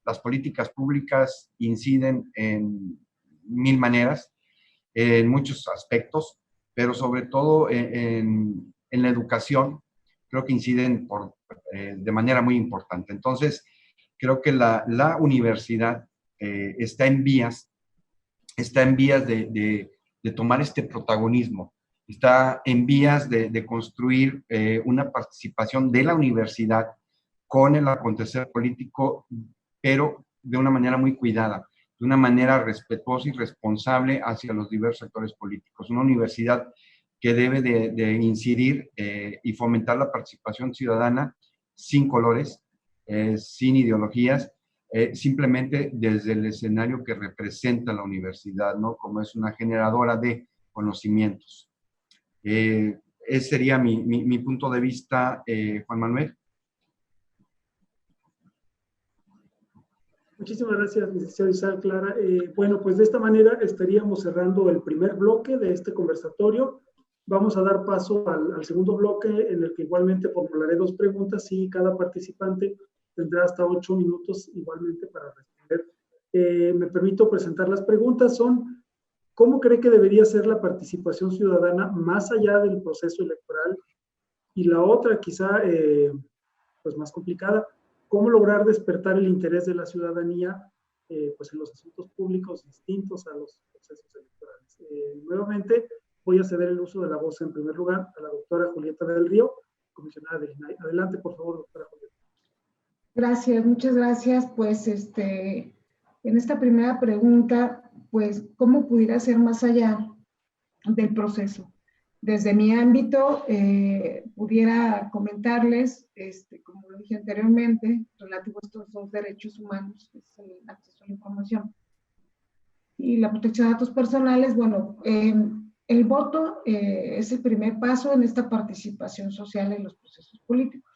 las políticas públicas inciden en mil maneras, en muchos aspectos, pero sobre todo en la educación, creo que inciden de manera muy importante. Entonces, creo que la universidad está en vías de tomar este protagonismo, está en vías de construir una participación de la universidad con el acontecer político, pero de una manera muy cuidada, de una manera respetuosa y responsable hacia los diversos actores políticos. Una universidad que debe de incidir y fomentar la participación ciudadana sin colores, sin ideologías, simplemente desde el escenario que representa la universidad, ¿no? Como es una generadora de conocimientos. Ese sería mi punto de vista, Juan Manuel. Muchísimas gracias, licenciado Isaac Clara. Bueno, pues de esta manera estaríamos cerrando el primer bloque de este conversatorio. Vamos a dar paso al segundo bloque, en el que igualmente formularé 2 preguntas y cada participante tendrá hasta 8 minutos igualmente para responder. Me permito presentar las preguntas. Son, ¿cómo cree que debería ser la participación ciudadana más allá del proceso electoral? Y la otra, quizá, pues más complicada, ¿cómo lograr despertar el interés de la ciudadanía pues en los asuntos públicos distintos a los procesos electorales? Nuevamente, voy a ceder el uso de la voz en primer lugar a la doctora Julieta del Río, comisionada del INAI. Adelante, por favor, doctora Julieta. Gracias, muchas gracias. Pues en esta primera pregunta, pues, ¿cómo pudiera ser más allá del proceso? Desde mi ámbito, pudiera comentarles, como lo dije anteriormente, relativo a estos 2 derechos humanos, que es el acceso a la información y la protección de datos personales. Bueno, el voto es el primer paso en esta participación social en los procesos políticos.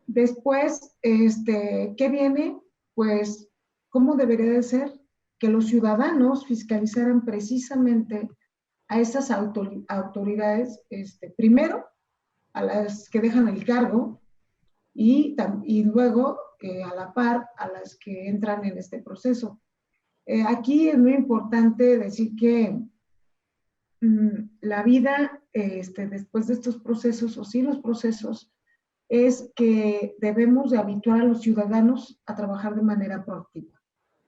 Después, ¿qué viene? Pues, ¿cómo debería de ser que los ciudadanos fiscalizaran precisamente a esas autoridades, primero a las que dejan el cargo y luego a la par a las que entran en este proceso? Aquí es muy importante decir que la vida después de estos procesos o sin los procesos es que debemos de habituar a los ciudadanos a trabajar de manera proactiva.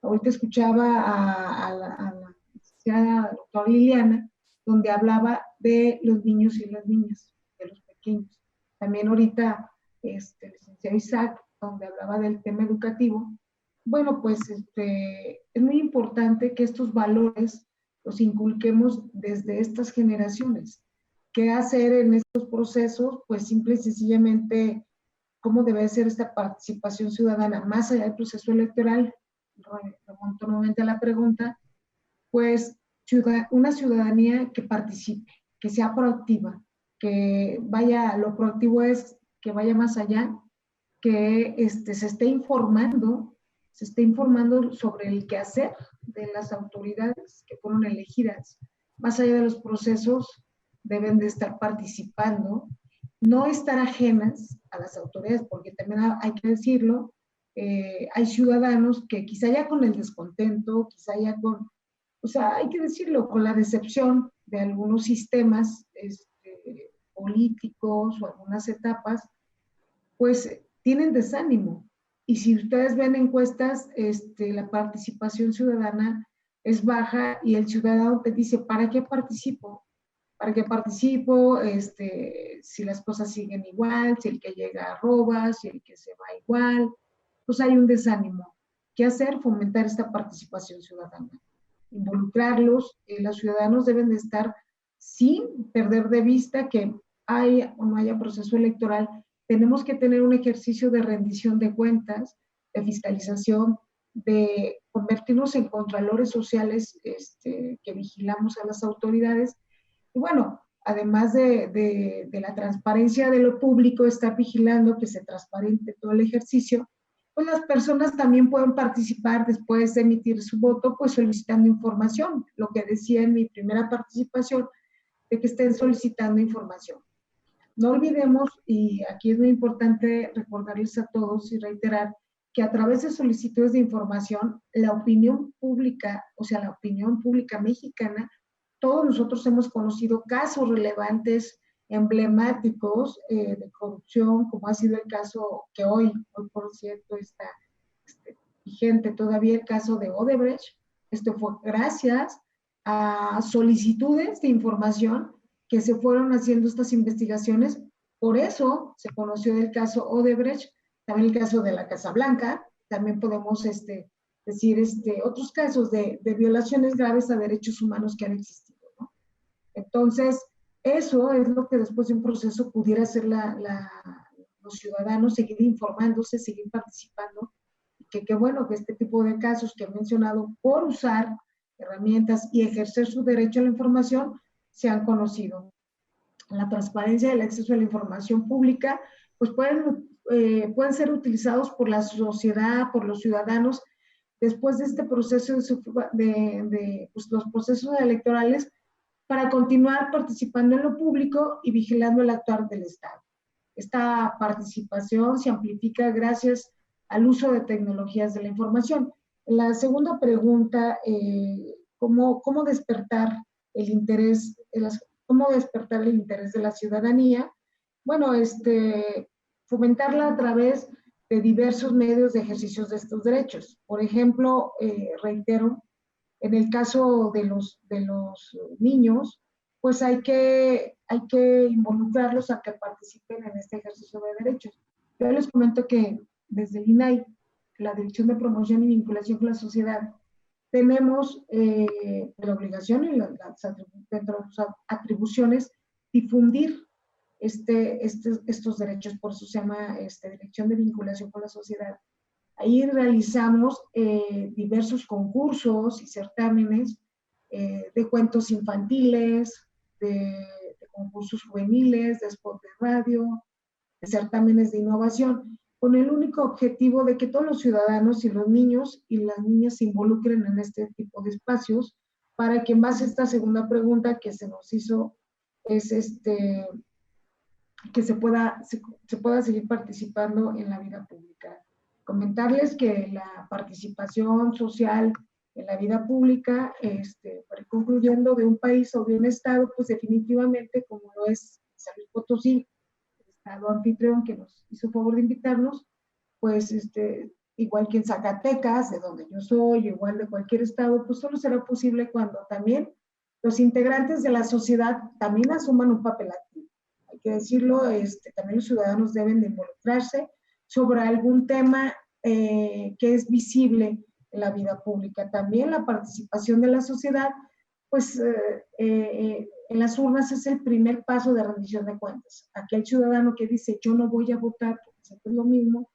Ahorita escuchaba a la licenciada doctora Liliana, donde hablaba de los niños y las niñas, de los pequeños. También ahorita, el licenciado Isaac, donde hablaba del tema educativo. Bueno, pues es muy importante que estos valores los inculquemos desde estas generaciones. ¿Qué hacer en estos procesos? Pues simple y sencillamente, ¿cómo debe ser esta participación ciudadana más allá del proceso electoral? Remonto nuevamente a la pregunta. Pues una ciudadanía que participe, que sea proactiva, que vaya, lo proactivo es que vaya más allá, que se esté informando sobre el quehacer de las autoridades que fueron elegidas. Más allá de los procesos, deben de estar participando, no estar ajenas a las autoridades, porque también hay que decirlo, hay ciudadanos que quizá ya con el descontento, quizá ya con, o sea, hay que decirlo, con la decepción de algunos sistemas políticos o algunas etapas, pues tienen desánimo. Y si ustedes ven encuestas, la participación ciudadana es baja y el ciudadano te dice, ¿para qué participo? ¿Para qué participo? Si las cosas siguen igual, si el que llega roba, si el que se va igual, pues hay un desánimo. ¿Qué hacer? Fomentar esta participación ciudadana, involucrarlos. Los ciudadanos deben de estar sin perder de vista que haya o no haya proceso electoral. Tenemos que tener un ejercicio de rendición de cuentas, de fiscalización, de convertirnos en contralores sociales que vigilamos a las autoridades. Y bueno, además de la transparencia de lo público, estar vigilando que se transparente todo el ejercicio, pues las personas también pueden participar después de emitir su voto, pues solicitando información, lo que decía en mi primera participación, de que estén solicitando información. No olvidemos, y aquí es muy importante recordarles a todos y reiterar, que a través de solicitudes de información, la opinión pública, o sea, la opinión pública mexicana, todos nosotros hemos conocido casos relevantes, emblemáticos de corrupción, como ha sido el caso que hoy por cierto está vigente todavía, el caso de Odebrecht. Esto fue gracias a solicitudes de información que se fueron haciendo estas investigaciones. Por eso se conoció del caso Odebrecht, también el caso de la Casa Blanca, también podemos decir otros casos de violaciones graves a derechos humanos que han existido, ¿no? Entonces, eso es lo que después de un proceso pudiera hacer los ciudadanos, seguir informándose, seguir participando. Qué bueno que este tipo de casos que he mencionado, por usar herramientas y ejercer su derecho a la información, se han conocido. La transparencia y el acceso a la información pública, pues pueden ser utilizados por la sociedad, por los ciudadanos, después de este proceso pues, los procesos electorales, para continuar participando en lo público y vigilando el actuar del Estado. Esta participación se amplifica gracias al uso de tecnologías de la información. La segunda pregunta, ¿cómo despertar el interés de la ciudadanía? Bueno, fomentarla a través de diversos medios de ejercicios de estos derechos. Por ejemplo, reitero, en el caso de los niños, pues hay que involucrarlos a que participen en este ejercicio de derechos. Yo les comento que desde el INAI, la Dirección de Promoción y Vinculación con la Sociedad, tenemos la obligación y dentro de sus atribuciones difundir estos derechos, por eso se llama Dirección de Vinculación con la Sociedad. Ahí realizamos diversos concursos y certámenes de cuentos infantiles, de concursos juveniles, de spot de radio, de certámenes de innovación, con el único objetivo de que todos los ciudadanos y los niños y las niñas se involucren en este tipo de espacios, para que en base a esta segunda pregunta que se nos hizo, es que se pueda seguir participando en la vida pública. Comentarles que la participación social en la vida pública, para ir concluyendo, de un país o de un estado, pues definitivamente, como lo es San Luis Potosí, el estado anfitrión que nos hizo favor de invitarnos, pues igual que en Zacatecas, de donde yo soy, igual de cualquier estado, pues solo será posible cuando también los integrantes de la sociedad también asuman un papel activo. Hay que decirlo, también los ciudadanos deben de involucrarse sobre algún tema que es visible en la vida pública. También la participación de la sociedad, pues en las urnas es el primer paso de rendición de cuentas. Aquel ciudadano que dice yo no voy a votar porque siempre es lo mismo,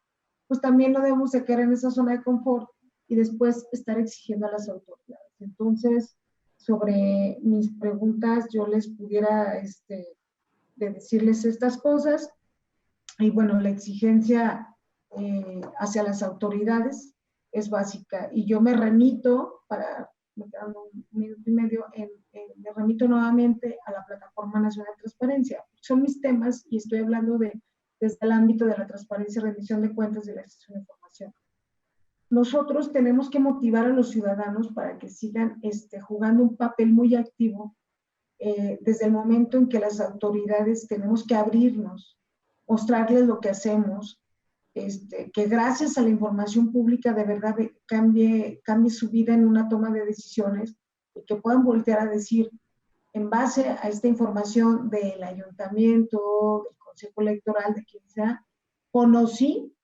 pues también no debemos de quedar en esa zona de confort y después estar exigiendo a las autoridades. Entonces, sobre mis preguntas, yo les pudiera de decirles estas cosas. Y bueno, la exigencia hacia las autoridades es básica. Y yo me remito, me quedan un minuto y medio, me remito nuevamente a la Plataforma Nacional de Transparencia. Son mis temas y estoy hablando desde el ámbito de la transparencia, rendición de cuentas y la acceso a la información. Nosotros tenemos que motivar a los ciudadanos para que sigan jugando un papel muy activo desde el momento en que las autoridades tenemos que abrirnos, mostrarles lo que hacemos, que gracias a la información pública de verdad cambie su vida en una toma de decisiones y que puedan voltear a decir, en base a esta información del ayuntamiento, del consejo electoral, de quien sea, conocí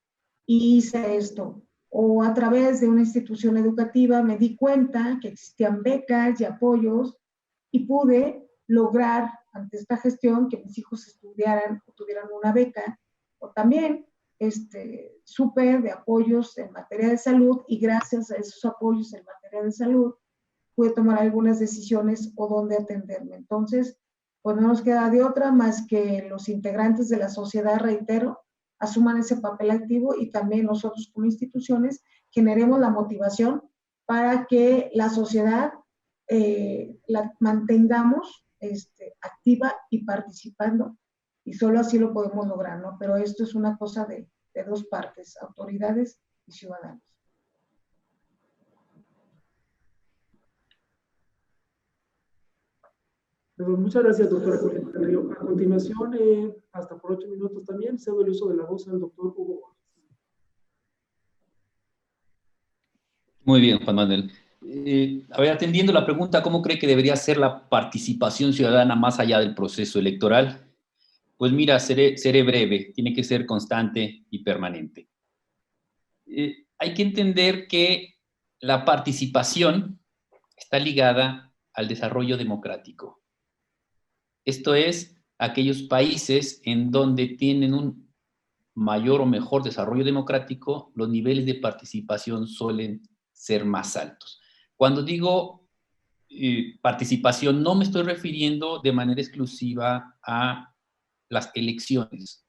y hice esto. o a través de una institución educativa me di cuenta que existían becas y apoyos y pude lograr ante esta gestión que mis hijos estudiaran o tuvieran una beca, o también supe de apoyos en materia de salud y gracias a esos apoyos en materia de salud pude tomar algunas decisiones o dónde atenderme. Entonces, pues no nos queda de otra más que los integrantes de la sociedad, reitero, asuman ese papel activo y también nosotros como instituciones generemos la motivación para que la sociedad la mantengamos activa y participando, y solo así lo podemos lograr, ¿no? Pero esto es una cosa de dos partes, autoridades y ciudadanos. Muchas gracias, doctora Julieta Carrillo. A continuación, hasta por 8 minutos también, cedo el uso de la voz al doctor Hugo. Muy bien, Juan Manuel. A ver, atendiendo la pregunta, ¿cómo cree que debería ser la participación ciudadana más allá del proceso electoral? Pues mira, seré breve, tiene que ser constante y permanente. Hay que entender que la participación está ligada al desarrollo democrático. Esto es, aquellos países en donde tienen un mayor o mejor desarrollo democrático, los niveles de participación suelen ser más altos. Cuando digo participación, no me estoy refiriendo de manera exclusiva a las elecciones.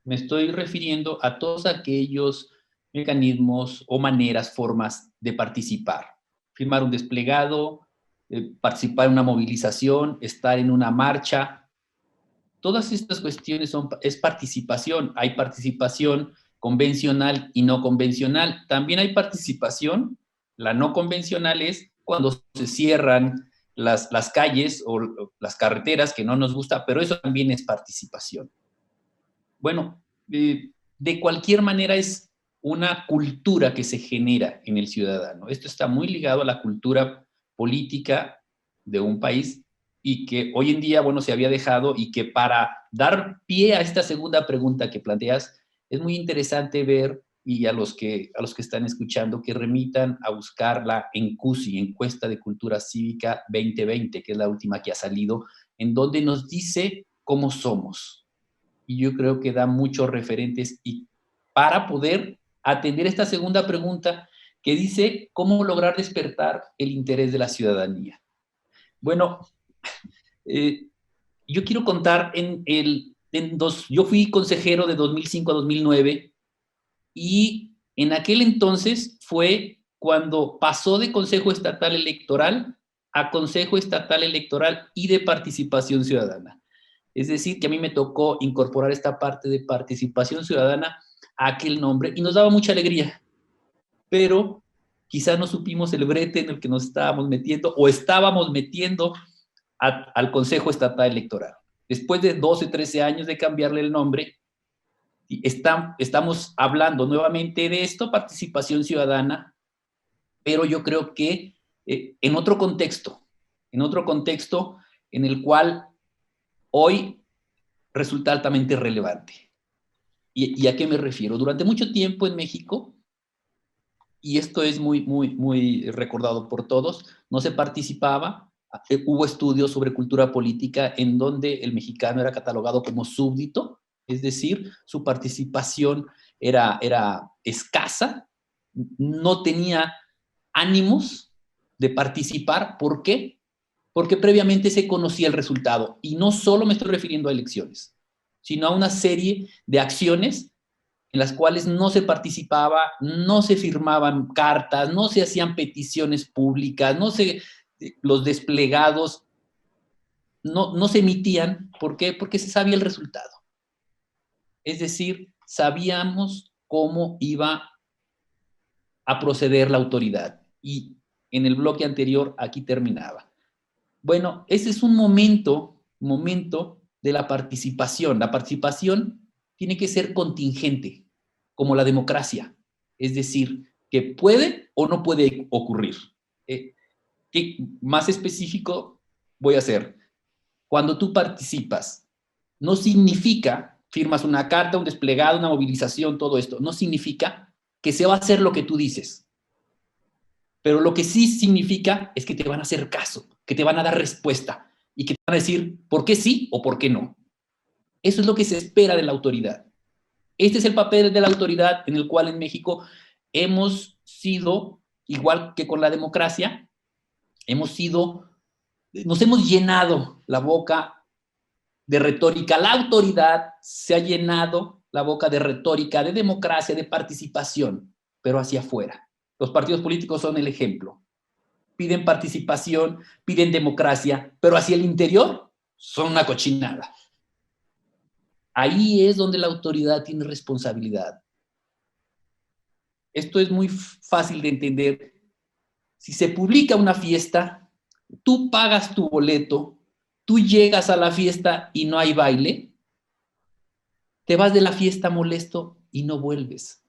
Me estoy refiriendo a todos aquellos mecanismos o maneras, formas de participar. Firmar un desplegado, participar en una movilización, estar en una marcha. Todas estas cuestiones es participación. Hay participación convencional y no convencional. También hay participación, la no convencional es cuando se cierran las calles o las carreteras, que no nos gusta, pero eso también es participación. Bueno, de cualquier manera es una cultura que se genera en el ciudadano. Esto está muy ligado a la cultura política de un país y que hoy en día, bueno, se había dejado, y que para dar pie a esta segunda pregunta que planteas, es muy interesante ver, y a los que están escuchando, que remitan a buscar la ENCUCI, Encuesta de Cultura Cívica 2020, que es la última que ha salido, en donde nos dice cómo somos. Y yo creo que da muchos referentes y para poder atender esta segunda pregunta que dice cómo lograr despertar el interés de la ciudadanía. Bueno, yo quiero contar yo fui consejero de 2005 a 2009 y en aquel entonces fue cuando pasó de Consejo Estatal Electoral a Consejo Estatal Electoral y de Participación Ciudadana. Es decir, que a mí me tocó incorporar esta parte de participación ciudadana a aquel nombre y nos daba mucha alegría. Pero quizás no supimos el brete en el que nos estábamos metiendo o estábamos metiendo al Consejo Estatal Electoral. Después de 12, 13 años de cambiarle el nombre, estamos hablando nuevamente de esto, participación ciudadana, pero yo creo que en otro contexto en el cual hoy resulta altamente relevante. ¿Y a qué me refiero? Durante mucho tiempo en México, y esto es muy recordado por todos, no se participaba, hubo estudios sobre cultura política en donde el mexicano era catalogado como súbdito, es decir, su participación era escasa, no tenía ánimos de participar. ¿Por qué? Porque previamente se conocía el resultado, y no solo me estoy refiriendo a elecciones, sino a una serie de acciones en las cuales no se participaba, no se firmaban cartas, no se hacían peticiones públicas, los desplegados no se emitían. ¿Por qué? Porque se sabía el resultado. Es decir, sabíamos cómo iba a proceder la autoridad. Y en el bloque anterior aquí terminaba. Bueno, ese es un momento de la participación. La participación tiene que ser contingente, como la democracia. Es decir, que puede o no puede ocurrir. ¿Qué más específico voy a hacer? Cuando tú participas, no significa, firmas una carta, un desplegado, una movilización, todo esto, no significa que se va a hacer lo que tú dices. Pero lo que sí significa es que te van a hacer caso, que te van a dar respuesta y que te van a decir por qué sí o por qué no. Eso es lo que se espera de la autoridad. Este es el papel de la autoridad en el cual en México hemos sido, igual que con la democracia, nos hemos llenado la boca de retórica. La autoridad se ha llenado la boca de retórica, de democracia, de participación, pero hacia afuera. Los partidos políticos son el ejemplo. Piden participación, piden democracia, pero hacia el interior son una cochinada. Ahí es donde la autoridad tiene responsabilidad. Esto es muy fácil de entender. Si se publica una fiesta, tú pagas tu boleto, tú llegas a la fiesta y no hay baile, te vas de la fiesta molesto y no vuelves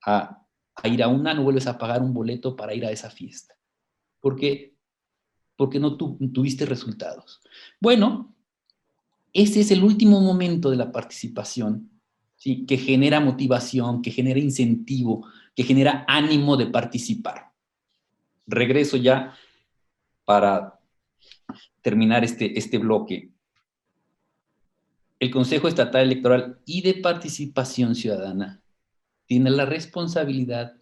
a ir a una, no vuelves a pagar un boleto para ir a esa fiesta. ¿Por qué? Porque no tuviste resultados. Bueno, ese es el último momento de la participación, ¿sí? Que genera motivación, que genera incentivo, que genera ánimo de participar. Regreso ya para terminar este bloque. El Consejo Estatal Electoral y de Participación Ciudadana tiene la responsabilidad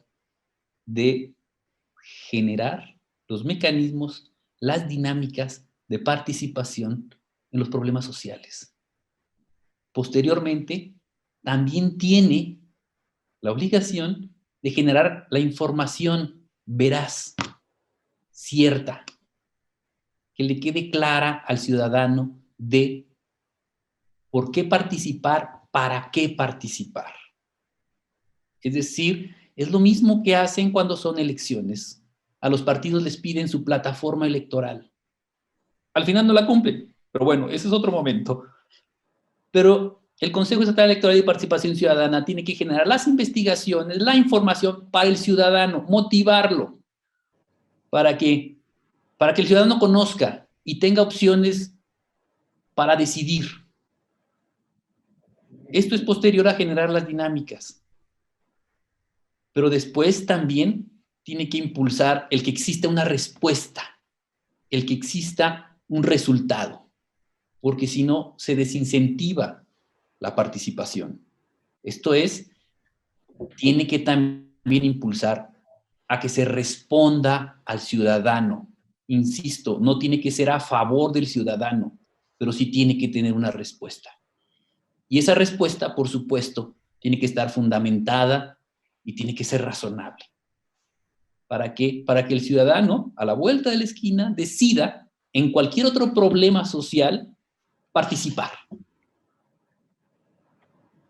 de generar los mecanismos, las dinámicas de participación en los problemas sociales. Posteriormente, también tiene la obligación de generar la información veraz, cierta, que le quede clara al ciudadano de por qué participar, para qué participar. Es decir, es lo mismo que hacen cuando son elecciones. A los partidos les piden su plataforma electoral. Al final no la cumplen, pero bueno, ese es otro momento. Pero el Consejo Estatal Electoral y de Participación Ciudadana tiene que generar las investigaciones, la información para el ciudadano, motivarlo, para que el ciudadano conozca y tenga opciones para decidir. Esto es posterior a generar las dinámicas. Pero después también tiene que impulsar el que exista una respuesta, el que exista un resultado, porque si no se desincentiva la participación. Esto es, tiene que también impulsar a que se responda al ciudadano. Insisto, no tiene que ser a favor del ciudadano, pero sí tiene que tener una respuesta. Y esa respuesta, por supuesto, tiene que estar fundamentada y tiene que ser razonable. ¿Para qué? Para que el ciudadano, a la vuelta de la esquina, decida en cualquier otro problema social participar.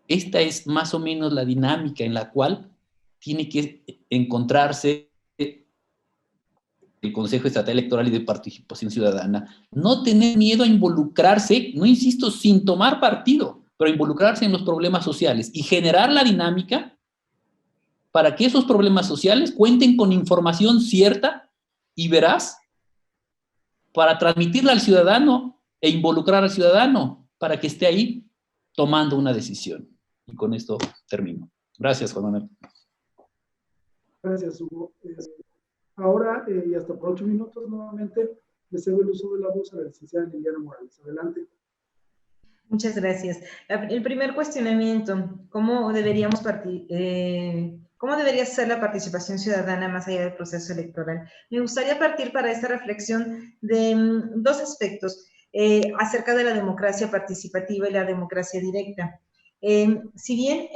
Esta es más o menos la dinámica en la cual tiene que encontrarse el Consejo Estatal Electoral y de Participación Ciudadana. No tener miedo a involucrarse, no insisto, sin tomar partido, pero involucrarse en los problemas sociales y generar la dinámica para que esos problemas sociales cuenten con información cierta y veraz para transmitirla al ciudadano e involucrar al ciudadano para que esté ahí tomando una decisión. Y con esto termino. Gracias, Juan Manuel. Gracias, Hugo. Ahora, y hasta por 8 minutos nuevamente, le cedo el uso de la voz a la licenciada Liliana Morales. Adelante. Muchas gracias. El primer cuestionamiento, ¿cómo debería ser la participación ciudadana más allá del proceso electoral? Me gustaría partir para esta reflexión de dos aspectos acerca de la democracia participativa y la democracia directa. Si bien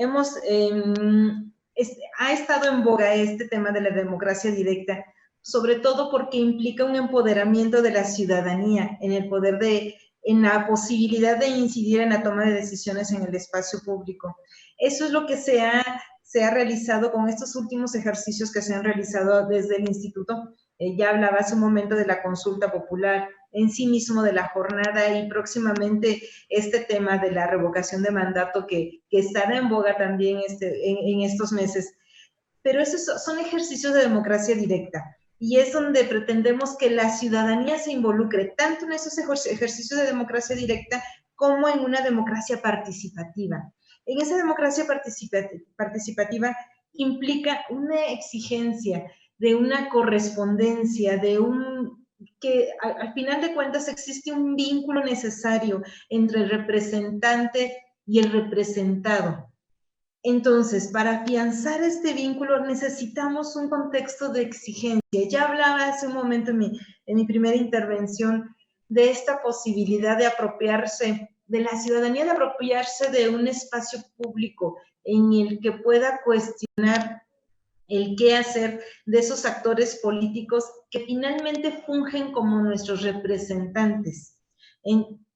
ha estado en boga este tema de la democracia directa, sobre todo porque implica un empoderamiento de la ciudadanía en la posibilidad de incidir en la toma de decisiones en el espacio público. Eso es lo que se ha realizado con estos últimos ejercicios que se han realizado desde el instituto. Ya hablaba hace un momento de la consulta popular, en sí mismo de la jornada y próximamente este tema de la revocación de mandato que estará en boga también en estos meses. Pero esos son ejercicios de democracia directa. Y es donde pretendemos que la ciudadanía se involucre tanto en esos ejercicios de democracia directa como en una democracia participativa. En esa democracia participativa implica una exigencia de una correspondencia, que al final de cuentas existe un vínculo necesario entre el representante y el representado. Entonces, para afianzar este vínculo necesitamos un contexto de exigencia. Ya hablaba hace un momento en mi primera intervención de esta posibilidad de apropiarse, de la ciudadanía de apropiarse de un espacio público en el que pueda cuestionar el qué hacer de esos actores políticos que finalmente fungen como nuestros representantes.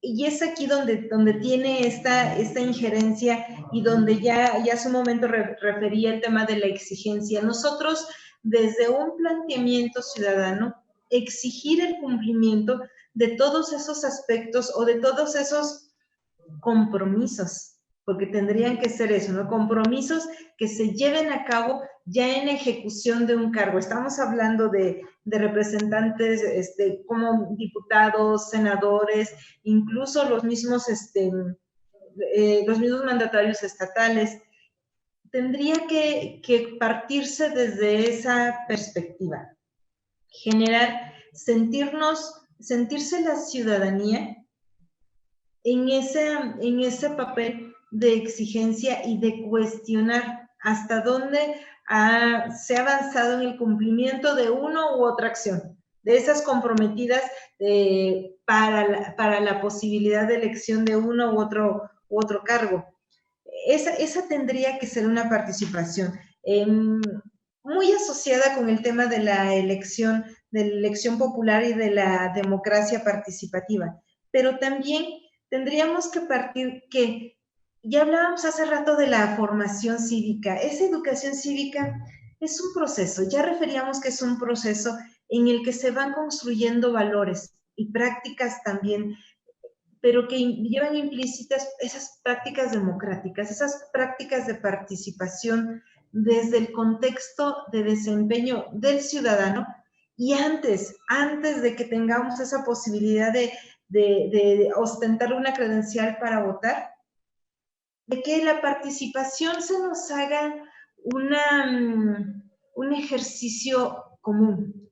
Y es aquí donde tiene esta injerencia y donde ya hace un momento refería el tema de la exigencia. Nosotros, desde un planteamiento ciudadano, exigir el cumplimiento de todos esos aspectos o de todos esos compromisos, porque tendrían que ser eso, ¿no? Compromisos que se lleven a cabo ya en ejecución de un cargo. Estamos hablando de representantes como diputados, senadores, incluso los mismos mandatarios estatales. Tendría que partirse desde esa perspectiva. Sentirse la ciudadanía en ese papel de exigencia y de cuestionar hasta dónde se ha avanzado en el cumplimiento de una u otra acción, de esas comprometidas para la posibilidad de elección de uno u otro cargo. Esa tendría que ser una participación muy asociada con el tema de la elección popular y de la democracia participativa, pero también tendríamos que partir que ya hablábamos hace rato de la formación cívica. Esa educación cívica es un proceso, ya referíamos que es un proceso en el que se van construyendo valores y prácticas también, pero que llevan implícitas esas prácticas democráticas, esas prácticas de participación desde el contexto de desempeño del ciudadano y antes de que tengamos esa posibilidad de ostentar una credencial para votar, de que la participación se nos haga un ejercicio común,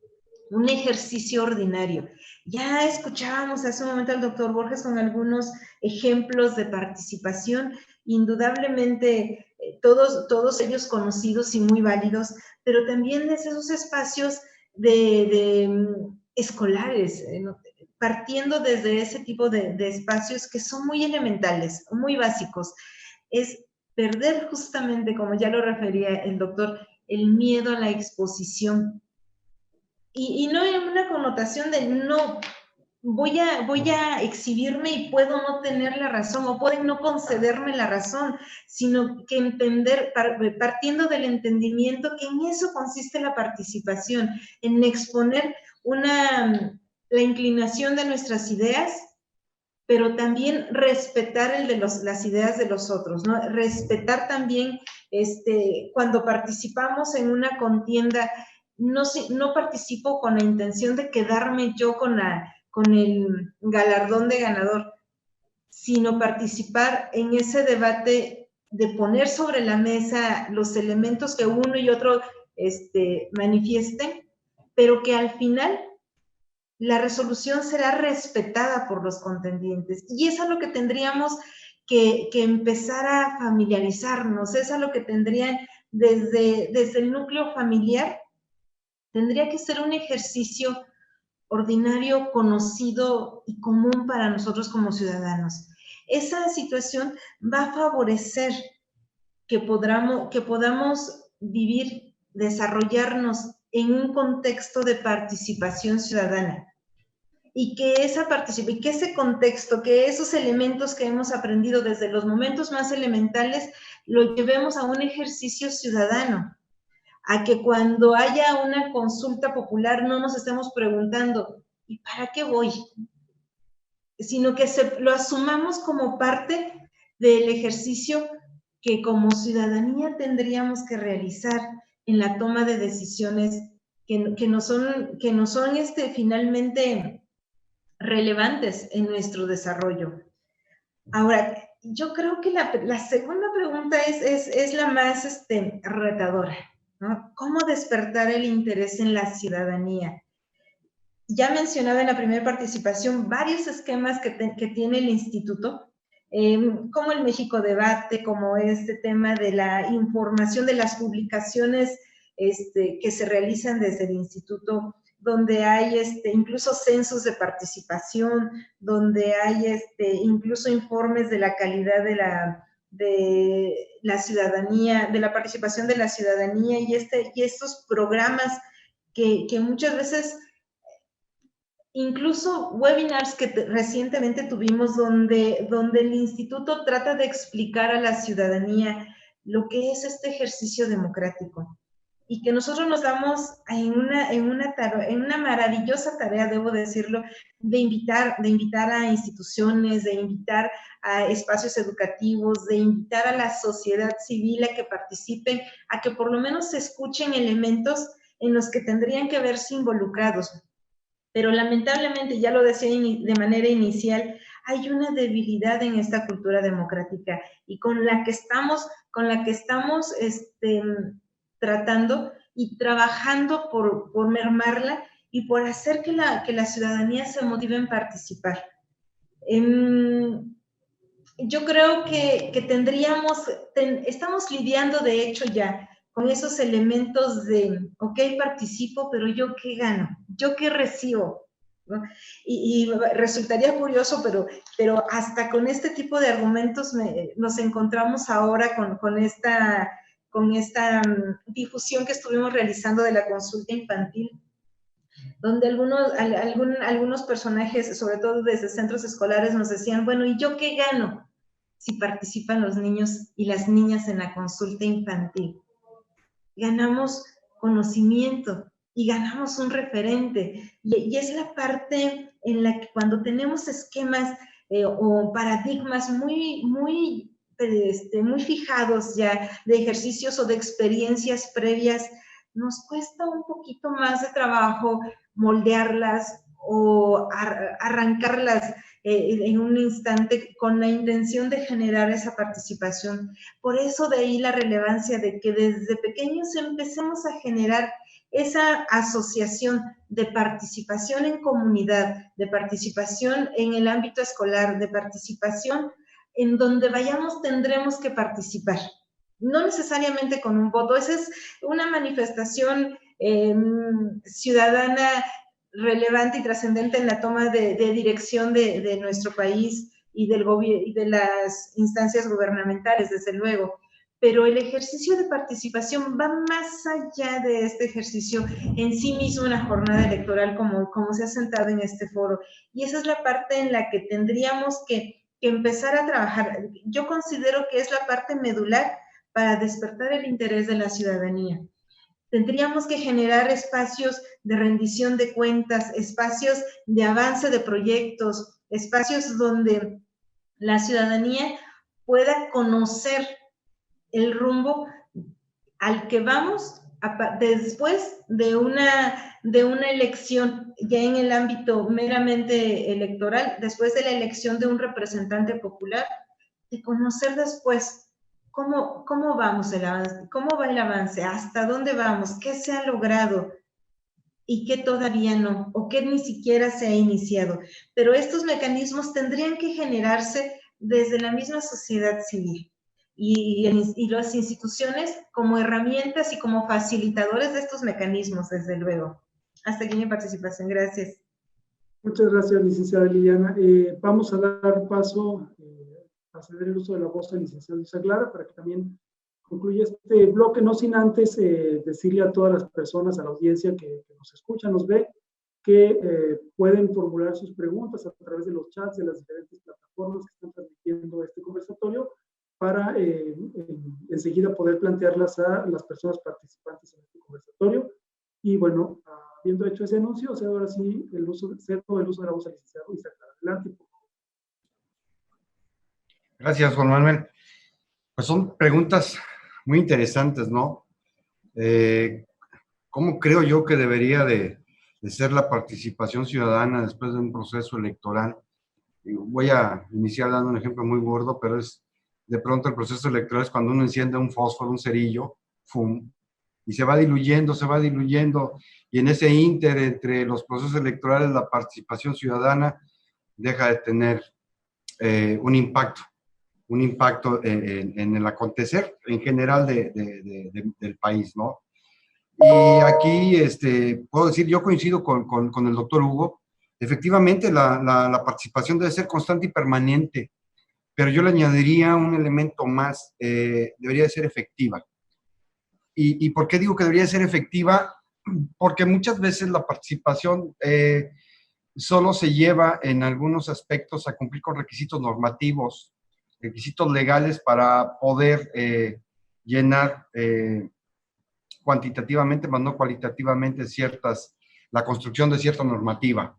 un ejercicio ordinario. Ya escuchábamos hace un momento al doctor Borges con algunos ejemplos de participación, indudablemente todos ellos conocidos y muy válidos, pero también desde esos espacios escolares, ¿no? Partiendo desde ese tipo de espacios que son muy elementales, muy básicos, es perder justamente, como ya lo refería el doctor, el miedo a la exposición. Y no en una connotación de no, voy a exhibirme y puedo no tener la razón o pueden no concederme la razón, sino que entender, partiendo del entendimiento que en eso consiste la participación, en exponer la inclinación de nuestras ideas, pero también respetar las ideas de los otros, ¿no? Respetar también, cuando participamos en una contienda, no participo con la intención de quedarme yo con el galardón de ganador, sino participar en ese debate de poner sobre la mesa los elementos que uno y otro manifiesten, pero que al final la resolución será respetada por los contendientes. Y es a lo que tendríamos que empezar a familiarizarnos, es a lo que tendrían desde el núcleo familiar, tendría que ser un ejercicio ordinario, conocido y común para nosotros como ciudadanos. Esa situación va a favorecer que podamos vivir, desarrollarnos en un contexto de participación ciudadana. Y que ese contexto, que esos elementos que hemos aprendido desde los momentos más elementales, lo llevemos a un ejercicio ciudadano, a que cuando haya una consulta popular no nos estemos preguntando, ¿y para qué voy? Sino que lo asumamos como parte del ejercicio que como ciudadanía tendríamos que realizar en la toma de decisiones que no son finalmente relevantes en nuestro desarrollo. Ahora, yo creo que la segunda pregunta es la más retadora, ¿no? ¿Cómo despertar el interés en la ciudadanía? Ya mencionaba en la primera participación varios esquemas que tiene el instituto, como el México Debate, como este tema de la información de las publicaciones que se realizan desde el instituto, donde hay incluso censos de participación, donde hay incluso informes de la calidad de la ciudadanía, de la participación de la ciudadanía y estos programas que muchas veces, incluso webinars que recientemente tuvimos donde el instituto trata de explicar a la ciudadanía lo que es este ejercicio democrático y que nosotros nos damos en una maravillosa tarea, debo decirlo, de invitar a instituciones, de invitar a espacios educativos, de invitar a la sociedad civil a que participen, a que por lo menos se escuchen elementos en los que tendrían que verse involucrados. Pero lamentablemente, ya lo decía de manera inicial, hay una debilidad en esta cultura democrática y con la que estamos tratando y trabajando por mermarla y por hacer que la ciudadanía se motive en participar. Yo creo que estamos lidiando de hecho ya con esos elementos de, ok, participo, pero ¿yo qué gano? ¿Yo qué recibo? ¿No? Y resultaría curioso, pero hasta con este tipo de argumentos nos encontramos ahora con esta difusión que estuvimos realizando de la consulta infantil, donde algunos personajes, sobre todo desde centros escolares, nos decían, bueno, ¿y yo qué gano si participan los niños y las niñas en la consulta infantil? Ganamos conocimiento y ganamos un referente. Y es la parte en la que cuando tenemos esquemas o paradigmas muy fijados ya de ejercicios o de experiencias previas, nos cuesta un poquito más de trabajo moldearlas o arrancarlas en un instante con la intención de generar esa participación. Por eso de ahí la relevancia de que desde pequeños empecemos a generar esa asociación de participación en comunidad, de participación en el ámbito escolar, de participación en donde vayamos tendremos que participar. No necesariamente con un voto, esa es una manifestación ciudadana relevante y trascendente en la toma de dirección de nuestro país y de las instancias gubernamentales, desde luego. Pero el ejercicio de participación va más allá de este ejercicio en sí mismo, una jornada electoral como se ha sentado en este foro. Y esa es la parte en la que tendríamos que empezar a trabajar. Yo considero que es la parte medular para despertar el interés de la ciudadanía. Tendríamos que generar espacios de rendición de cuentas, espacios de avance de proyectos, espacios donde la ciudadanía pueda conocer el rumbo al que vamos después de una elección, ya en el ámbito meramente electoral, después de la elección de un representante popular, de conocer después cómo vamos el avance, cómo va el avance, hasta dónde vamos, qué se ha logrado y qué todavía no, o qué ni siquiera se ha iniciado. Pero estos mecanismos tendrían que generarse desde la misma sociedad civil. Y las instituciones como herramientas y como facilitadores de estos mecanismos, desde luego. Hasta aquí mi participación. Gracias. Muchas gracias, licenciada Liliana. Vamos a dar paso a ceder el uso de la voz al licenciado Luis Clara para que también concluya este bloque, no sin antes decirle a todas las personas, a la audiencia que nos escucha, nos ve, que pueden formular sus preguntas a través de los chats de las diferentes plataformas que están transmitiendo este conversatorio, para enseguida poder plantearlas a las personas participantes en este conversatorio. Y bueno, habiendo hecho ese anuncio, cedo ahora sí el uso de la voz al licenciado Luis Clara. Adelante, por favor. Gracias, Juan Manuel. Pues son preguntas muy interesantes, ¿no? ¿Cómo creo yo que debería de ser la participación ciudadana después de un proceso electoral? voy a iniciar dando un ejemplo muy gordo, pero es de pronto el proceso electoral es cuando uno enciende un fósforo, un cerillo, ¡fum!, y se va diluyendo, y en ese ínter entre los procesos electorales la participación ciudadana deja de tener un impacto en el acontecer en general del país, ¿no? Y aquí puedo decir, yo coincido con el doctor Hugo, efectivamente la participación debe ser constante y permanente, pero yo le añadiría un elemento más, debería de ser efectiva. ¿Y por qué digo que debería de ser efectiva? Porque muchas veces la participación solo se lleva en algunos aspectos a cumplir con requisitos normativos, requisitos legales para poder llenar cuantitativamente, más no cualitativamente, la construcción de cierta normativa.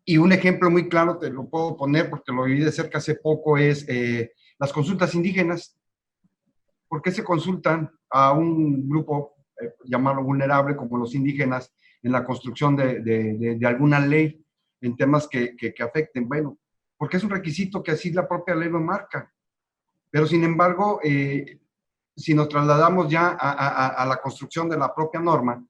Y un ejemplo muy claro, te lo puedo poner porque lo viví de cerca hace poco, es las consultas indígenas. ¿Por qué se consultan a un grupo, llamarlo vulnerable, como los indígenas, en la construcción de alguna ley en temas que afecten? Bueno, porque es un requisito que así la propia ley lo marca. Pero sin embargo, si nos trasladamos ya a la construcción de la propia norma,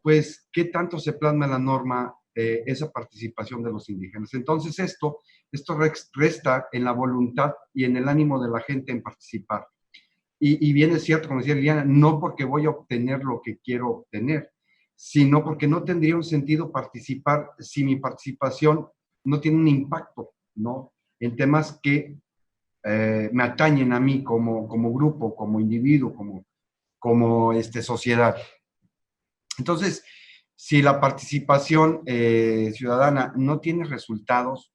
pues, ¿qué tanto se plasma en la norma esa participación de los indígenas? Entonces, esto resta en la voluntad y en el ánimo de la gente en participar. Y bien es cierto, como decía Liliana, no porque voy a obtener lo que quiero obtener, sino porque no tendría un sentido participar si mi participación no tiene un impacto, ¿no?, en temas que me atañen a mí como grupo, como individuo, como sociedad. Entonces, si la participación ciudadana no tiene resultados,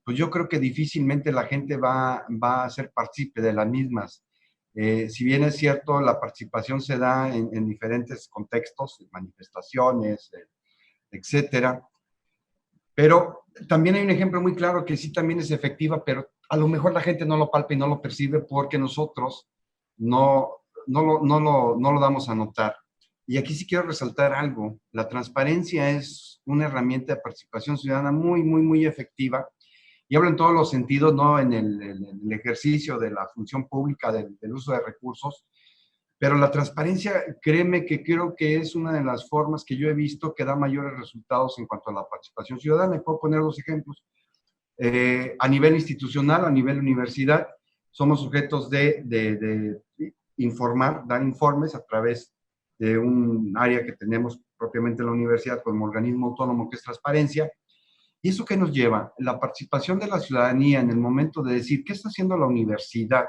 pues yo creo que difícilmente la gente va a ser partícipe de las mismas. Si bien es cierto, la participación se da en diferentes contextos, manifestaciones, etcétera, pero también hay un ejemplo muy claro que sí también es efectiva, pero a lo mejor la gente no lo palpa y no lo percibe porque nosotros no lo damos a notar. Y aquí sí quiero resaltar algo. La transparencia es una herramienta de participación ciudadana muy, muy, muy efectiva. Y hablo en todos los sentidos, no en el ejercicio de la función pública, del uso de recursos, pero la transparencia, créeme que creo que es una de las formas que yo he visto que da mayores resultados en cuanto a la participación ciudadana. Y puedo poner dos ejemplos. A nivel institucional, a nivel universidad, somos sujetos de informar, dar informes a través de un área que tenemos propiamente en la universidad como organismo autónomo que es transparencia. ¿Y eso qué nos lleva? La participación de la ciudadanía en el momento de decir qué está haciendo la universidad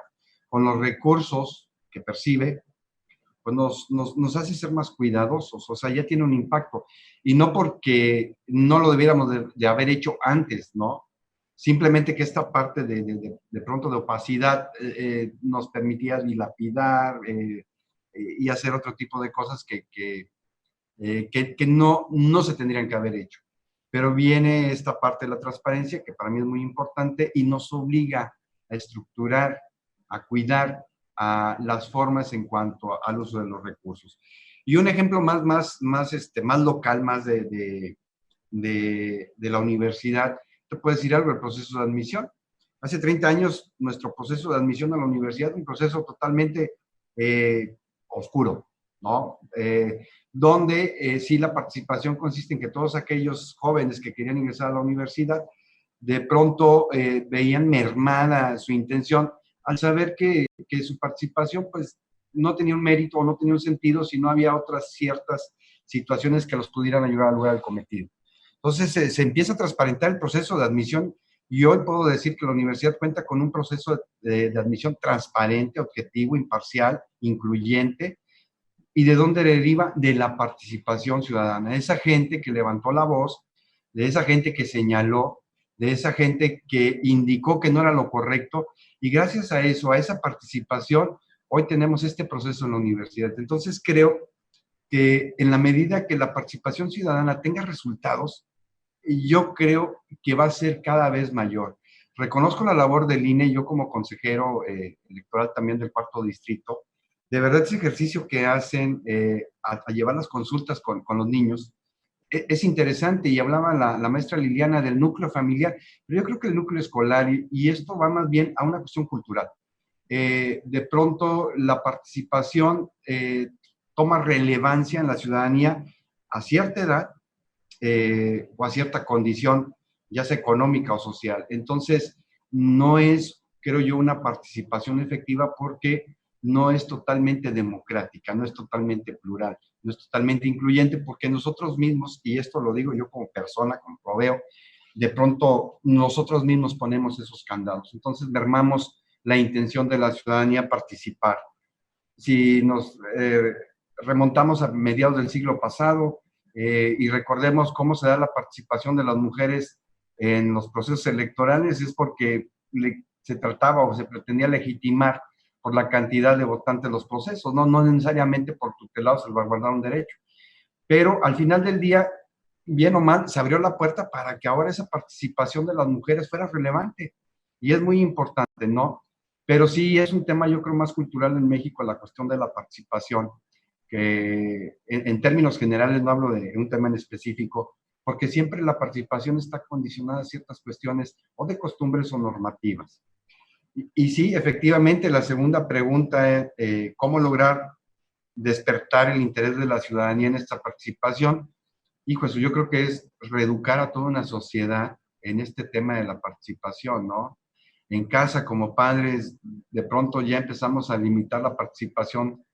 con los recursos que percibe, pues nos hace ser más cuidadosos, o sea, ya tiene un impacto. Y no porque no lo debiéramos de haber hecho antes, ¿no? Simplemente que esta parte de pronto de opacidad nos permitía dilapidar y hacer otro tipo de cosas que no se tendrían que haber hecho. Pero viene esta parte de la transparencia que para mí es muy importante y nos obliga a estructurar, a cuidar a las formas en cuanto al uso de los recursos. Y un ejemplo más local, más de la universidad, te puedo decir algo, el proceso de admisión. Hace 30 años, nuestro proceso de admisión a la universidad, un proceso totalmente oscuro, ¿no? Donde sí la participación consiste en que todos aquellos jóvenes que querían ingresar a la universidad, de pronto veían mermada su intención al saber que su participación pues no tenía un mérito o no tenía un sentido si no había otras ciertas situaciones que los pudieran ayudar a lograr el cometido. Entonces se empieza a transparentar el proceso de admisión y hoy puedo decir que la universidad cuenta con un proceso de admisión transparente, objetivo, imparcial, incluyente. ¿Y de dónde deriva? De la participación ciudadana, de esa gente que levantó la voz, de esa gente que señaló, de esa gente que indicó que no era lo correcto, y gracias a eso, a esa participación, hoy tenemos este proceso en la universidad. Entonces creo que en la medida que la participación ciudadana tenga resultados, yo creo que va a ser cada vez mayor. Reconozco la labor del INE, yo como consejero electoral también del cuarto distrito, de verdad ese ejercicio que hacen a llevar las consultas con los niños, es interesante, y hablaba la maestra Liliana del núcleo familiar, pero yo creo que el núcleo escolar, y esto va más bien a una cuestión cultural. De pronto la participación toma relevancia en la ciudadanía a cierta edad o a cierta condición, ya sea económica o social. Entonces, no es, creo yo, una participación efectiva porque no es totalmente democrática, no es totalmente plural, no es totalmente incluyente, porque nosotros mismos, y esto lo digo yo como persona, como lo veo, de pronto nosotros mismos ponemos esos candados. Entonces, mermamos la intención de la ciudadanía a participar. Si nos remontamos a mediados del siglo pasado y recordemos cómo se da la participación de las mujeres en los procesos electorales, es porque se trataba o se pretendía legitimar por la cantidad de votantes los procesos, no necesariamente por tutelar o salvaguardar un derecho. Pero al final del día, bien o mal, se abrió la puerta para que ahora esa participación de las mujeres fuera relevante. Y es muy importante, ¿no? Pero sí es un tema, yo creo, más cultural en México, la cuestión de la participación, que en términos generales no hablo de un tema en específico, porque siempre la participación está condicionada a ciertas cuestiones o de costumbres o normativas. Y sí, efectivamente, la segunda pregunta es ¿cómo lograr despertar el interés de la ciudadanía en esta participación? Hijo, eso yo creo que es reeducar a toda una sociedad en este tema de la participación, ¿no? En casa, como padres, de pronto ya empezamos a limitar la participación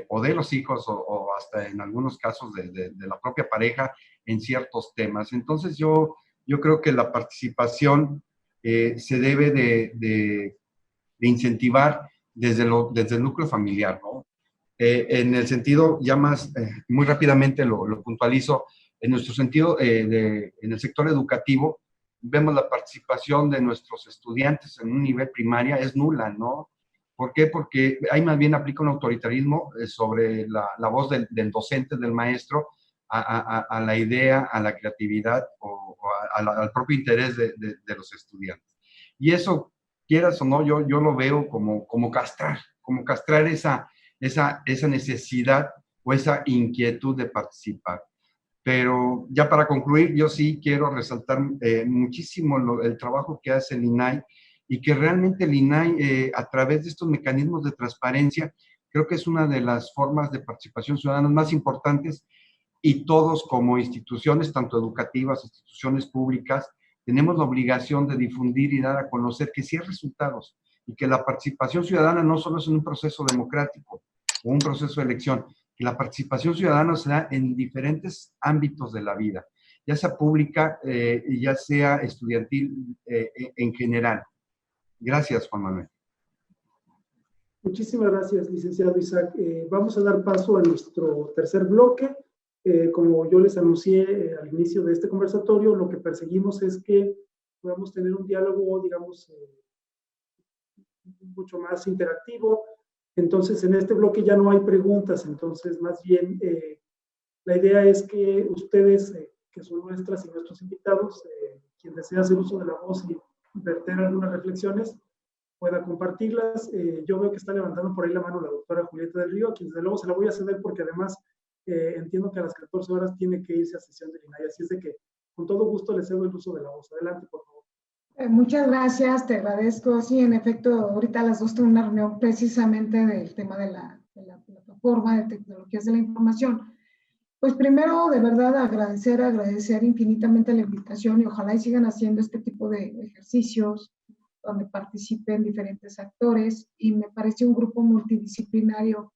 o de los hijos o hasta en algunos casos de la propia pareja en ciertos temas. Entonces yo creo que la participación se debe de incentivar desde el núcleo familiar, ¿no? En el sentido, ya más, muy rápidamente lo puntualizo, en nuestro sentido, en el sector educativo, vemos la participación de nuestros estudiantes en un nivel primaria es nula, ¿no? ¿Por qué? Porque ahí más bien aplica un autoritarismo sobre la voz del docente, del maestro, a la idea, a la creatividad o al propio interés de los estudiantes. Y eso, quieras o no, yo lo veo como castrar esa necesidad o esa inquietud de participar. Pero ya para concluir, yo sí quiero resaltar muchísimo el trabajo que hace el INAI y que realmente el INAI, a través de estos mecanismos de transparencia, creo que es una de las formas de participación ciudadana más importantes, y todos como instituciones, tanto educativas, instituciones públicas, tenemos la obligación de difundir y dar a conocer que sí hay resultados y que la participación ciudadana no solo es en un proceso democrático o un proceso de elección, que la participación ciudadana se da en diferentes ámbitos de la vida, ya sea pública y ya sea estudiantil en general. Gracias, Juan Manuel. Muchísimas gracias, licenciado Isaac. Vamos a dar paso a nuestro tercer bloque. Como yo les anuncié al inicio de este conversatorio, lo que perseguimos es que podamos tener un diálogo, digamos, mucho más interactivo. Entonces, en este bloque ya no hay preguntas, entonces más bien la idea es que ustedes, que son nuestras y nuestros invitados, quien desea hacer uso de la voz y verter algunas reflexiones, pueda compartirlas. Yo veo que está levantando por ahí la mano la doctora Julieta del Río, a quien desde luego se la voy a ceder porque además entiendo que a las 14 horas tiene que irse a sesión del INAI, así es de que con todo gusto le cedo el uso de la voz. Adelante, por favor. Muchas gracias, te agradezco. Sí, en efecto, ahorita a las 2 tengo una reunión precisamente del tema de la plataforma de tecnologías de la información. Pues primero, de verdad, agradecer infinitamente la invitación y ojalá y sigan haciendo este tipo de ejercicios donde participen diferentes actores, y me parece un grupo multidisciplinario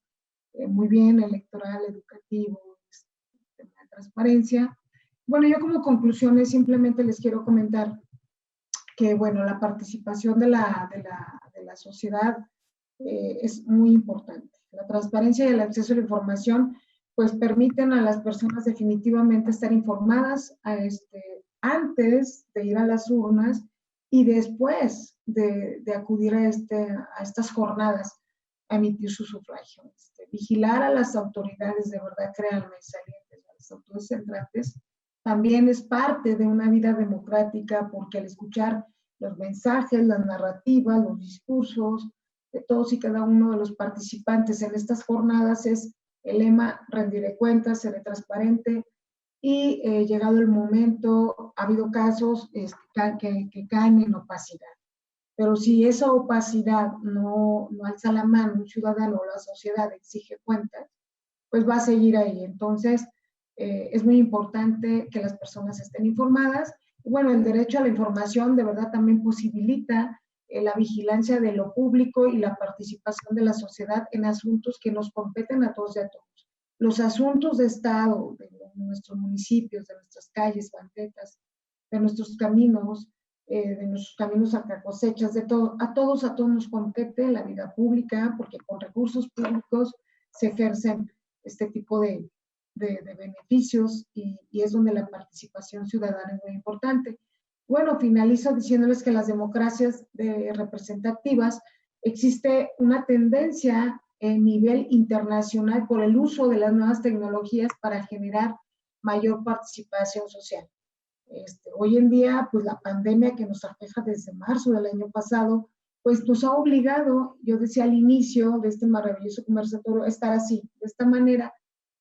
muy bien, electoral, educativo, tema de transparencia. Bueno, yo como conclusiones simplemente les quiero comentar que, bueno, la participación de la sociedad es muy importante. La transparencia y el acceso a la información pues permiten a las personas definitivamente estar informadas antes de ir a las urnas y después de acudir a estas jornadas a emitir su sufragio. Vigilar a las autoridades, de verdad, créanme, salientes, a las autoridades centrantes, también es parte de una vida democrática, porque al escuchar los mensajes, las narrativas, los discursos de todos y cada uno de los participantes en estas jornadas, es el lema: rendiré cuentas, seré transparente, y llegado el momento, ha habido casos que caen en opacidad. Pero si esa opacidad no alza la mano un ciudadano o la sociedad exige cuentas, pues va a seguir ahí. Entonces, es muy importante que las personas estén informadas. Y bueno, el derecho a la información de verdad también posibilita la vigilancia de lo público y la participación de la sociedad en asuntos que nos competen a todos y a todos. Los asuntos de Estado, de nuestros municipios, de nuestras calles, banquetas, de nuestros caminos, a cosechas, de todo, a todos nos compete la vida pública, porque con recursos públicos se ejercen este tipo de beneficios y es donde la participación ciudadana es muy importante. Bueno, finalizo diciéndoles que las democracias representativas existe una tendencia en nivel internacional por el uso de las nuevas tecnologías para generar mayor participación social. Hoy en día, pues la pandemia que nos aqueja desde marzo del año pasado, pues nos ha obligado, yo decía al inicio de este maravilloso conversatorio, a estar así, de esta manera,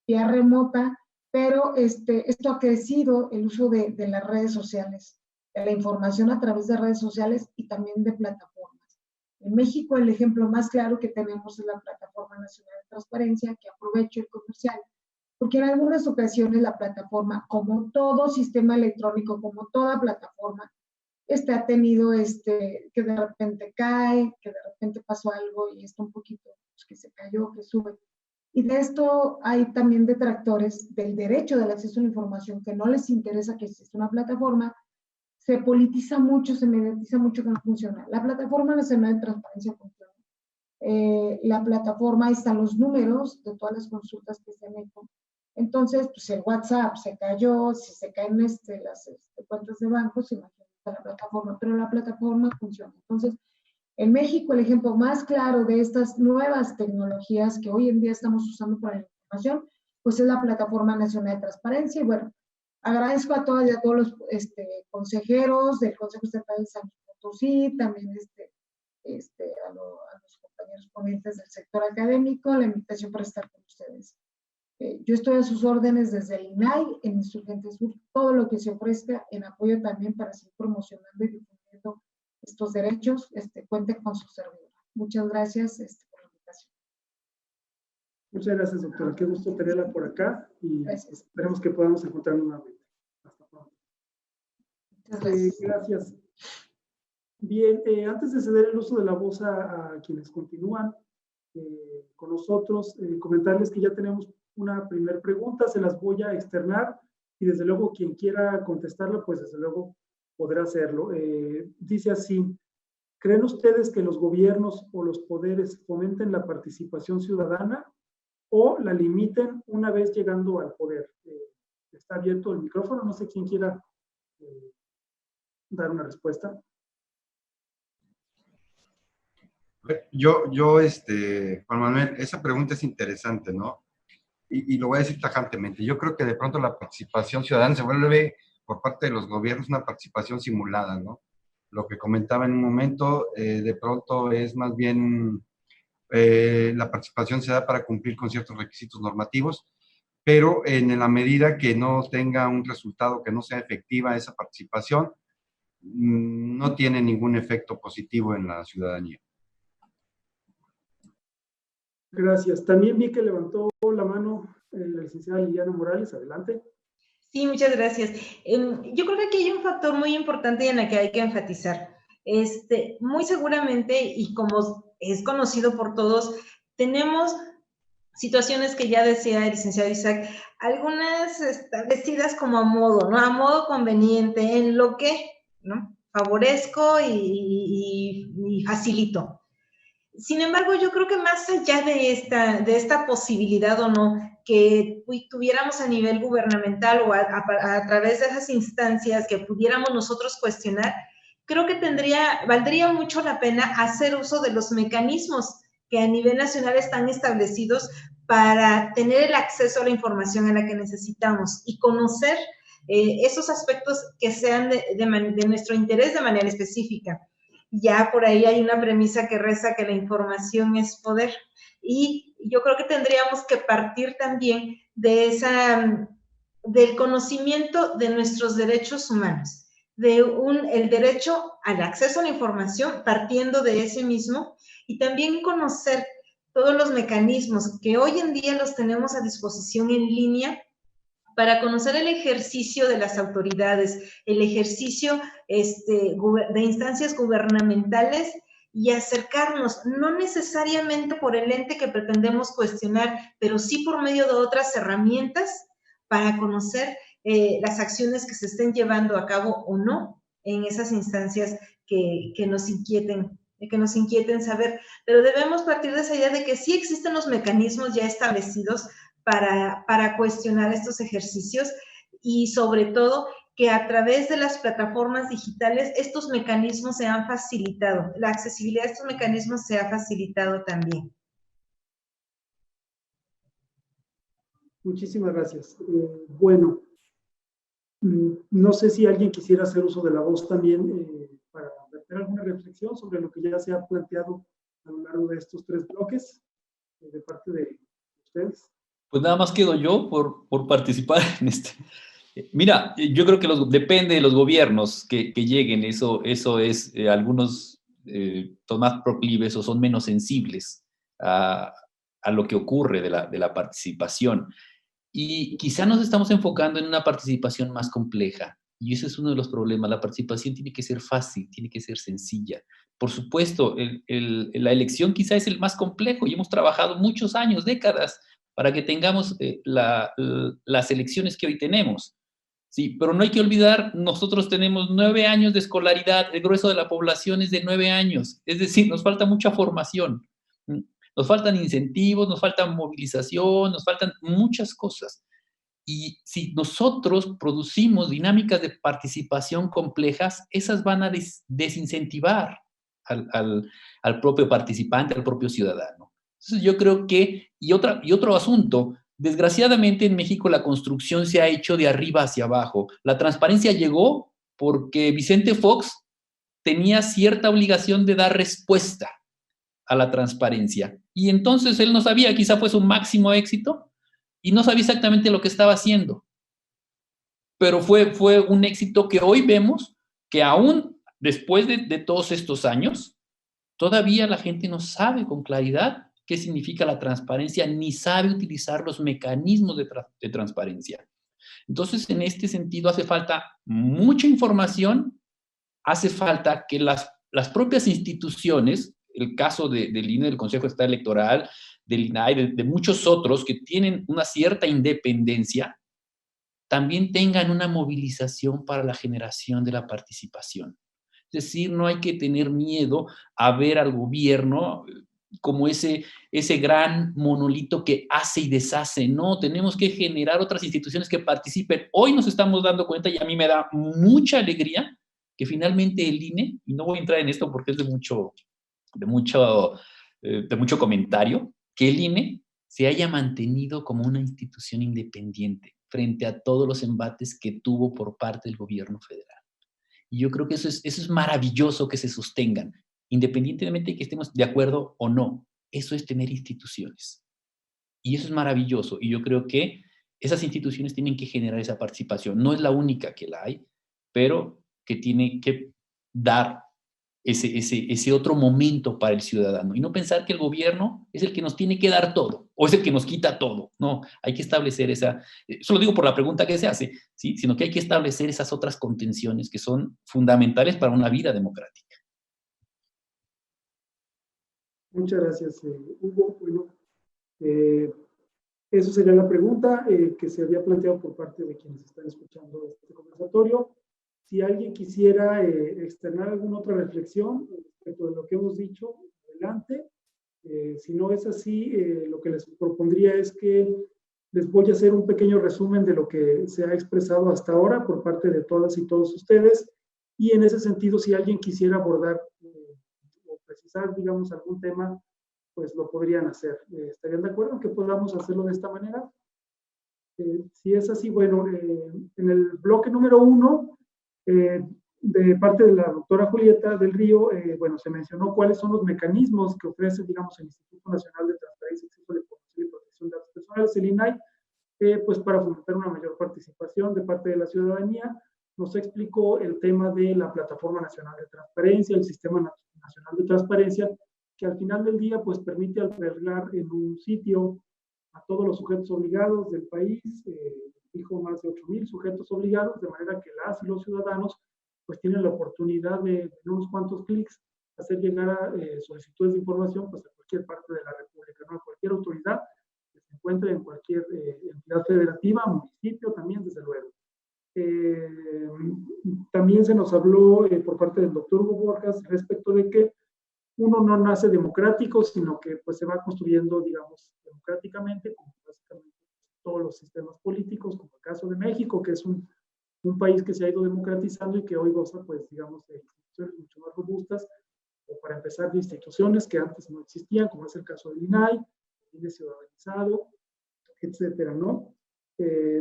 vía remota, pero esto ha crecido el uso de las redes sociales, de la información a través de redes sociales y también de plataformas. En México, el ejemplo más claro que tenemos es la Plataforma Nacional de Transparencia, que aprovecho el comercial, porque en algunas ocasiones la plataforma, como todo sistema electrónico, como toda plataforma, ha tenido que de repente cae, que de repente pasó algo y está un poquito, pues, que se cayó, que sube. Y de esto hay también detractores del derecho del acceso a la información que no les interesa que exista una plataforma, se politiza mucho, se mediatiza mucho que no funciona. La Plataforma Nacional de Transparencia funciona. La plataforma, ahí están los números de todas las consultas que se han hecho. Entonces, pues el WhatsApp se cayó, si se caen las cuentas de banco, se imagina la plataforma, pero la plataforma funciona. Entonces, en México, el ejemplo más claro de estas nuevas tecnologías que hoy en día estamos usando para la información, pues es la Plataforma Nacional de Transparencia. Y bueno, agradezco a todas y a todos los consejeros del Consejo Estatal de San Luis Potosí, también a los compañeros ponentes del sector académico, la invitación para estar con ustedes. Yo estoy a sus órdenes desde el INAI, en Insurgentes Sur, todo lo que se ofrezca en apoyo también para seguir promocionando y difundiendo estos derechos, cuente con su servidor. Muchas gracias por la invitación. Muchas gracias, doctora. Qué gusto tenerla por acá y esperemos que podamos encontrarnos nuevamente. Hasta pronto. Muchas gracias. Gracias. Bien, antes de ceder el uso de la voz a quienes continúan con nosotros, comentarles que ya tenemos una primera pregunta, se las voy a externar y desde luego quien quiera contestarla, pues desde luego podrá hacerlo. Dice así: ¿creen ustedes que los gobiernos o los poderes fomenten la participación ciudadana o la limiten una vez llegando al poder? Está abierto el micrófono, no sé quién quiera dar una respuesta. Yo, Juan Manuel, esa pregunta es interesante, ¿no? Y lo voy a decir tajantemente. Yo creo que de pronto la participación ciudadana se vuelve por parte de los gobiernos una participación simulada, ¿no? Lo que comentaba en un momento, de pronto es más bien la participación se da para cumplir con ciertos requisitos normativos, pero en la medida que no tenga un resultado, que no sea efectiva esa participación, no tiene ningún efecto positivo en la ciudadanía. Gracias. También vi que levantó la mano la licenciada Liliana Morales. Adelante. Sí, muchas gracias. Yo creo que aquí hay un factor muy importante en el que hay que enfatizar. Muy seguramente, y como es conocido por todos, tenemos situaciones que ya decía el licenciado Isaac, algunas establecidas como a modo, ¿no? A modo conveniente, en lo que, ¿no? Favorezco y facilito. Sin embargo, yo creo que más allá de esta posibilidad o no, que tuviéramos a nivel gubernamental o a través de esas instancias que pudiéramos nosotros cuestionar, creo que valdría mucho la pena hacer uso de los mecanismos que a nivel nacional están establecidos para tener el acceso a la información a la que necesitamos y conocer esos aspectos que sean de nuestro interés de manera específica. Ya por ahí hay una premisa que reza que la información es poder. Y yo creo que tendríamos que partir también de del conocimiento de nuestros derechos humanos, el derecho al acceso a la información partiendo de ese mismo, y también conocer todos los mecanismos que hoy en día los tenemos a disposición en línea para conocer el ejercicio de las autoridades, el ejercicio de instancias gubernamentales y acercarnos, no necesariamente por el ente que pretendemos cuestionar, pero sí por medio de otras herramientas para conocer las acciones que se estén llevando a cabo o no en esas instancias que nos inquieten saber. Pero debemos partir de esa idea de que sí existen los mecanismos ya establecidos para cuestionar estos ejercicios, y sobre todo que a través de las plataformas digitales estos mecanismos se han facilitado, la accesibilidad de estos mecanismos se ha facilitado también. Muchísimas gracias. Bueno, no sé si alguien quisiera hacer uso de la voz también para hacer alguna reflexión sobre lo que ya se ha planteado a lo largo de estos 3 bloques de parte de ustedes. Pues nada más quedo yo por participar en este. Mira, yo creo que depende de los gobiernos que lleguen, eso es, algunos son más proclives o son menos sensibles a lo que ocurre de la participación. Y quizá nos estamos enfocando en una participación más compleja, y ese es uno de los problemas. La participación tiene que ser fácil, tiene que ser sencilla. Por supuesto, la elección quizá es el más complejo, y hemos trabajado muchos años, décadas, para que tengamos las elecciones que hoy tenemos. Sí, pero no hay que olvidar, nosotros tenemos 9 años de escolaridad, el grueso de la población es de 9 años, es decir, nos falta mucha formación, nos faltan incentivos, nos falta movilización, nos faltan muchas cosas. Y si nosotros producimos dinámicas de participación complejas, esas van a desincentivar al propio participante, al propio ciudadano. Entonces yo creo que, y otro asunto, desgraciadamente en México la construcción se ha hecho de arriba hacia abajo. La transparencia llegó porque Vicente Fox tenía cierta obligación de dar respuesta a la transparencia. Y entonces él no sabía, quizá fue su máximo éxito, y no sabía exactamente lo que estaba haciendo. Pero fue un éxito que hoy vemos que aún después de todos estos años, todavía la gente no sabe con claridad qué significa la transparencia, ni sabe utilizar los mecanismos de transparencia. Entonces, en este sentido, hace falta mucha información, hace falta que las propias instituciones, el caso del INE, del Consejo Estatal Electoral, del INAI, de muchos otros que tienen una cierta independencia, también tengan una movilización para la generación de la participación. Es decir, no hay que tener miedo a ver al gobierno como ese gran monolito que hace y deshace. No, tenemos que generar otras instituciones que participen. Hoy nos estamos dando cuenta, y a mí me da mucha alegría, que finalmente el INE, y no voy a entrar en esto porque es de mucho comentario, que el INE se haya mantenido como una institución independiente frente a todos los embates que tuvo por parte del gobierno federal. Y yo creo que eso es maravilloso, que se sostengan, independientemente de que estemos de acuerdo o no. Eso es tener instituciones. Y eso es maravilloso. Y yo creo que esas instituciones tienen que generar esa participación. No es la única que la hay, pero que tiene que dar ese otro momento para el ciudadano. Y no pensar que el gobierno es el que nos tiene que dar todo, o es el que nos quita todo. No, hay que establecer eso lo digo por la pregunta que se hace, ¿sí? Sino que hay que establecer esas otras contenciones que son fundamentales para una vida democrática. Muchas gracias, Hugo. Bueno, eso sería la pregunta que se había planteado por parte de quienes están escuchando este conversatorio. Si alguien quisiera externar alguna otra reflexión respecto de lo que hemos dicho, adelante. Si no es así, lo que les propondría es que les voy a hacer un pequeño resumen de lo que se ha expresado hasta ahora por parte de todas y todos ustedes. Y en ese sentido, si alguien quisiera abordar o precisar, digamos, algún tema, pues lo podrían hacer. ¿Estarían de acuerdo en que podamos hacerlo de esta manera? Si es así, bueno, en el bloque número 1, de parte de la doctora Julieta del Río, bueno, se mencionó cuáles son los mecanismos que ofrece, digamos, el Instituto Nacional de Transparencia, Acceso a la Información y Protección de Datos Personales, el INAI, pues para fomentar una mayor participación de parte de la ciudadanía. Nos explicó el tema de la Plataforma Nacional de Transparencia, el Sistema Nacional de Transparencia, que al final del día pues permite albergar en un sitio a todos los sujetos obligados del país, dijo más de 8,000 sujetos obligados, de manera que las y los ciudadanos pues tienen la oportunidad de, en unos cuantos clics, hacer llegar a solicitudes de información pues a cualquier parte de la República, ¿no? A cualquier autoridad que se encuentre en cualquier entidad federativa, municipio también, desde luego. También se nos habló por parte del doctor Hugo Borjas respecto de que uno no nace democrático, sino que pues se va construyendo, digamos, democráticamente, como básicamente todos los sistemas políticos, como el caso de México, que es un país que se ha ido democratizando y que hoy goza, pues, digamos, de instituciones mucho más robustas, o para empezar, de instituciones que antes no existían, como es el caso del INAI, el ciudadanizado, etcétera, ¿no?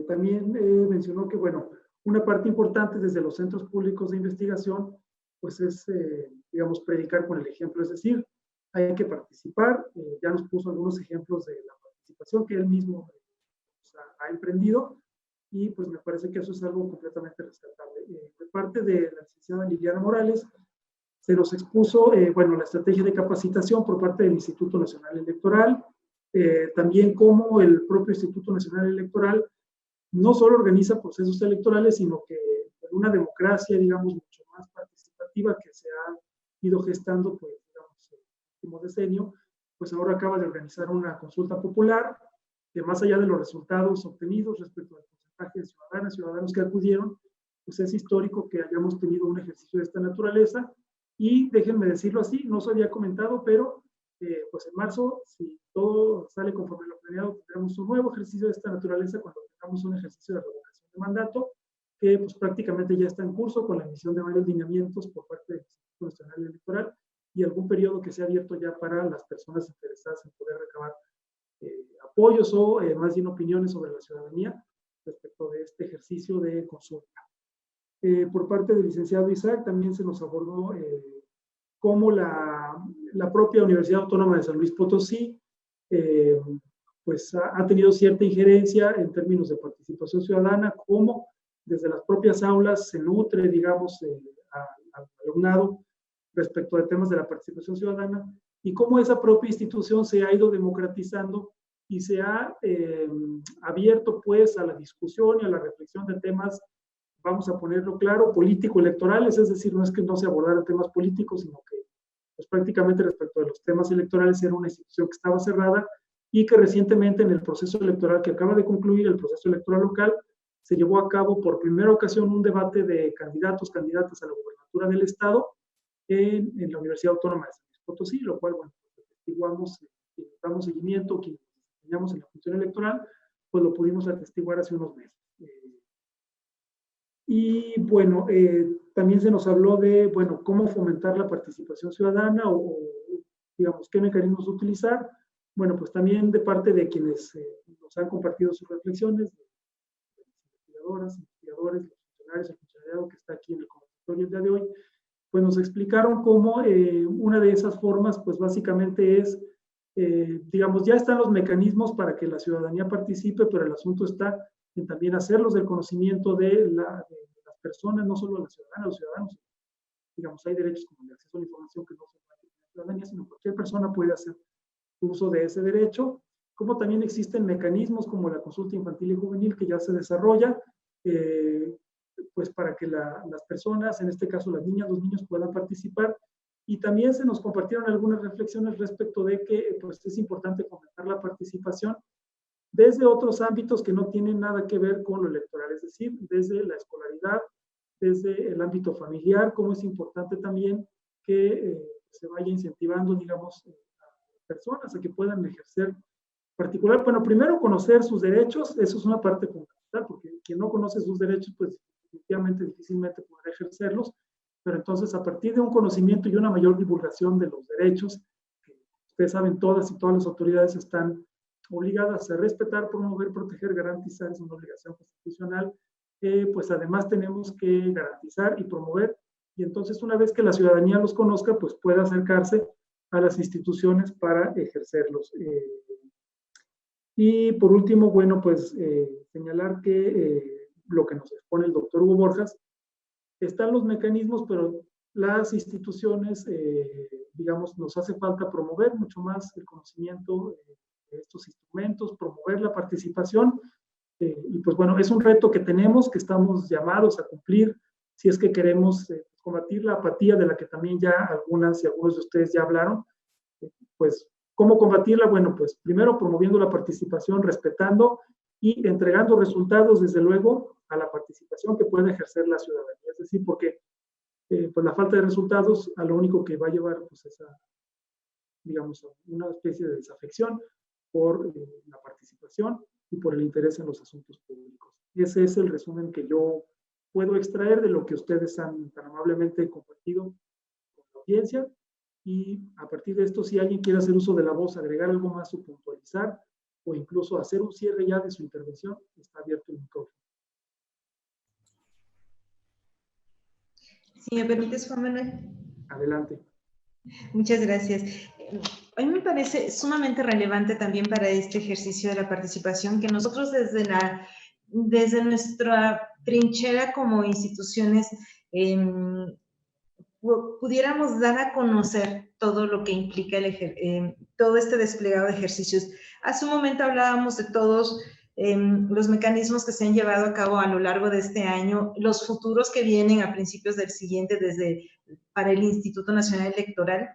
También mencionó que, bueno, una parte importante desde los centros públicos de investigación, pues es, digamos, predicar con el ejemplo, es decir, hay que participar. Ya nos puso algunos ejemplos de la participación que él mismo ha emprendido, y pues me parece que eso es algo completamente rescatable. De parte de la licenciada Liliana Morales, se nos expuso, bueno, la estrategia de capacitación por parte del Instituto Nacional Electoral, también cómo el propio Instituto Nacional Electoral no solo organiza procesos electorales, sino que en una democracia, digamos, mucho más participativa que se ha ido gestando, pues, digamos, en el último decenio, pues ahora acaba de organizar una consulta popular que, más allá de los resultados obtenidos respecto al porcentaje de ciudadanas y ciudadanos que acudieron, pues es histórico que hayamos tenido un ejercicio de esta naturaleza. Y déjenme decirlo así, no se había comentado, pero pues en marzo, si todo sale conforme lo planeado, tendremos un nuevo ejercicio de esta naturaleza cuando tengamos un ejercicio de revocación de mandato, que pues prácticamente ya está en curso con la emisión de varios lineamientos por parte del Instituto Nacional Electoral y algún periodo que se ha abierto ya para las personas interesadas en poder recabar apoyos o más bien opiniones sobre la ciudadanía respecto de este ejercicio de consulta. Por parte del licenciado Isaac también se nos abordó cómo la propia Universidad Autónoma de San Luis Potosí pues ha tenido cierta injerencia en términos de participación ciudadana, cómo desde las propias aulas se nutre, digamos, al alumnado respecto de temas de la participación ciudadana, y cómo esa propia institución se ha ido democratizando y se ha abierto pues a la discusión y a la reflexión de temas, vamos a ponerlo claro, político-electorales, es decir, no es que no se abordaran temas políticos, sino que pues prácticamente respecto de los temas electorales era una institución que estaba cerrada y que recientemente en el proceso electoral que acaba de concluir, el proceso electoral local, se llevó a cabo por primera ocasión un debate de candidatos, candidatas a la gobernatura del estado en la Universidad Autónoma de San Luis Potosí, lo cual, bueno, atestiguamos, damos seguimiento, quienes nos desempeñamos en la función electoral, pues lo pudimos atestiguar hace unos meses. Y bueno, también se nos habló de, bueno, cómo fomentar la participación ciudadana o digamos, qué mecanismos utilizar. Bueno, pues también de parte de quienes nos han compartido sus reflexiones, de las investigadoras, investigadores, los funcionarios, el funcionariado que está aquí en el conversatorio el día de hoy, pues nos explicaron cómo una de esas formas, pues básicamente es, digamos, ya están los mecanismos para que la ciudadanía participe, pero el asunto está en también hacerlos del conocimiento de las personas, no solo de las ciudadanas, los ciudadanos. Digamos, hay derechos como el acceso a la información que no se puede tener la ciudadanía, sino cualquier persona puede hacer uso de ese derecho, como también existen mecanismos como la consulta infantil y juvenil que ya se desarrolla, pues para que las personas, en este caso las niñas, los niños puedan participar. Y también se nos compartieron algunas reflexiones respecto de que pues, es importante fomentar la participación desde otros ámbitos que no tienen nada que ver con lo electoral, es decir, desde la escolaridad, desde el ámbito familiar, como es importante también que se vaya incentivando, digamos, a personas a que puedan ejercer particular. Bueno, primero conocer sus derechos, eso es una parte fundamental, porque quien no conoce sus derechos, pues definitivamente difícilmente podrá ejercerlos, pero entonces a partir de un conocimiento y una mayor divulgación de los derechos, que ustedes saben, todas y todas las autoridades están obligadas a respetar, promover, proteger, garantizar, es una obligación constitucional, pues además tenemos que garantizar y promover, y entonces una vez que la ciudadanía los conozca, pues pueda acercarse a las instituciones para ejercerlos. Y por último, bueno, pues señalar que lo que nos expone el doctor Hugo Borjas, están los mecanismos, pero las instituciones, digamos, nos hace falta promover mucho más el conocimiento de estos instrumentos, promover la participación, y pues bueno, es un reto que tenemos, que estamos llamados a cumplir, si es que queremos combatir la apatía de la que también ya algunas y algunos de ustedes ya hablaron. Pues, ¿cómo combatirla? Bueno, pues primero promoviendo la participación, respetando y entregando resultados, desde luego, a la participación que puede ejercer la ciudadanía. Es decir, porque pues la falta de resultados a lo único que va a llevar, pues, esa, digamos, una especie de desafección por la participación y por el interés en los asuntos públicos. Ese es el resumen que yo puedo extraer de lo que ustedes han tan amablemente compartido con la audiencia. Y a partir de esto, si alguien quiere hacer uso de la voz, agregar algo más o puntualizar, o incluso hacer un cierre ya de su intervención, está abierto el micrófono. Si me permites, Juan Manuel. Adelante. Muchas gracias. A mí me parece sumamente relevante también para este ejercicio de la participación que nosotros desde nuestra trinchera como instituciones pudiéramos dar a conocer todo lo que implica todo este desplegado de ejercicios. Hace un momento hablábamos de todos los mecanismos que se han llevado a cabo a lo largo de este año, los futuros que vienen a principios del siguiente para el Instituto Nacional Electoral,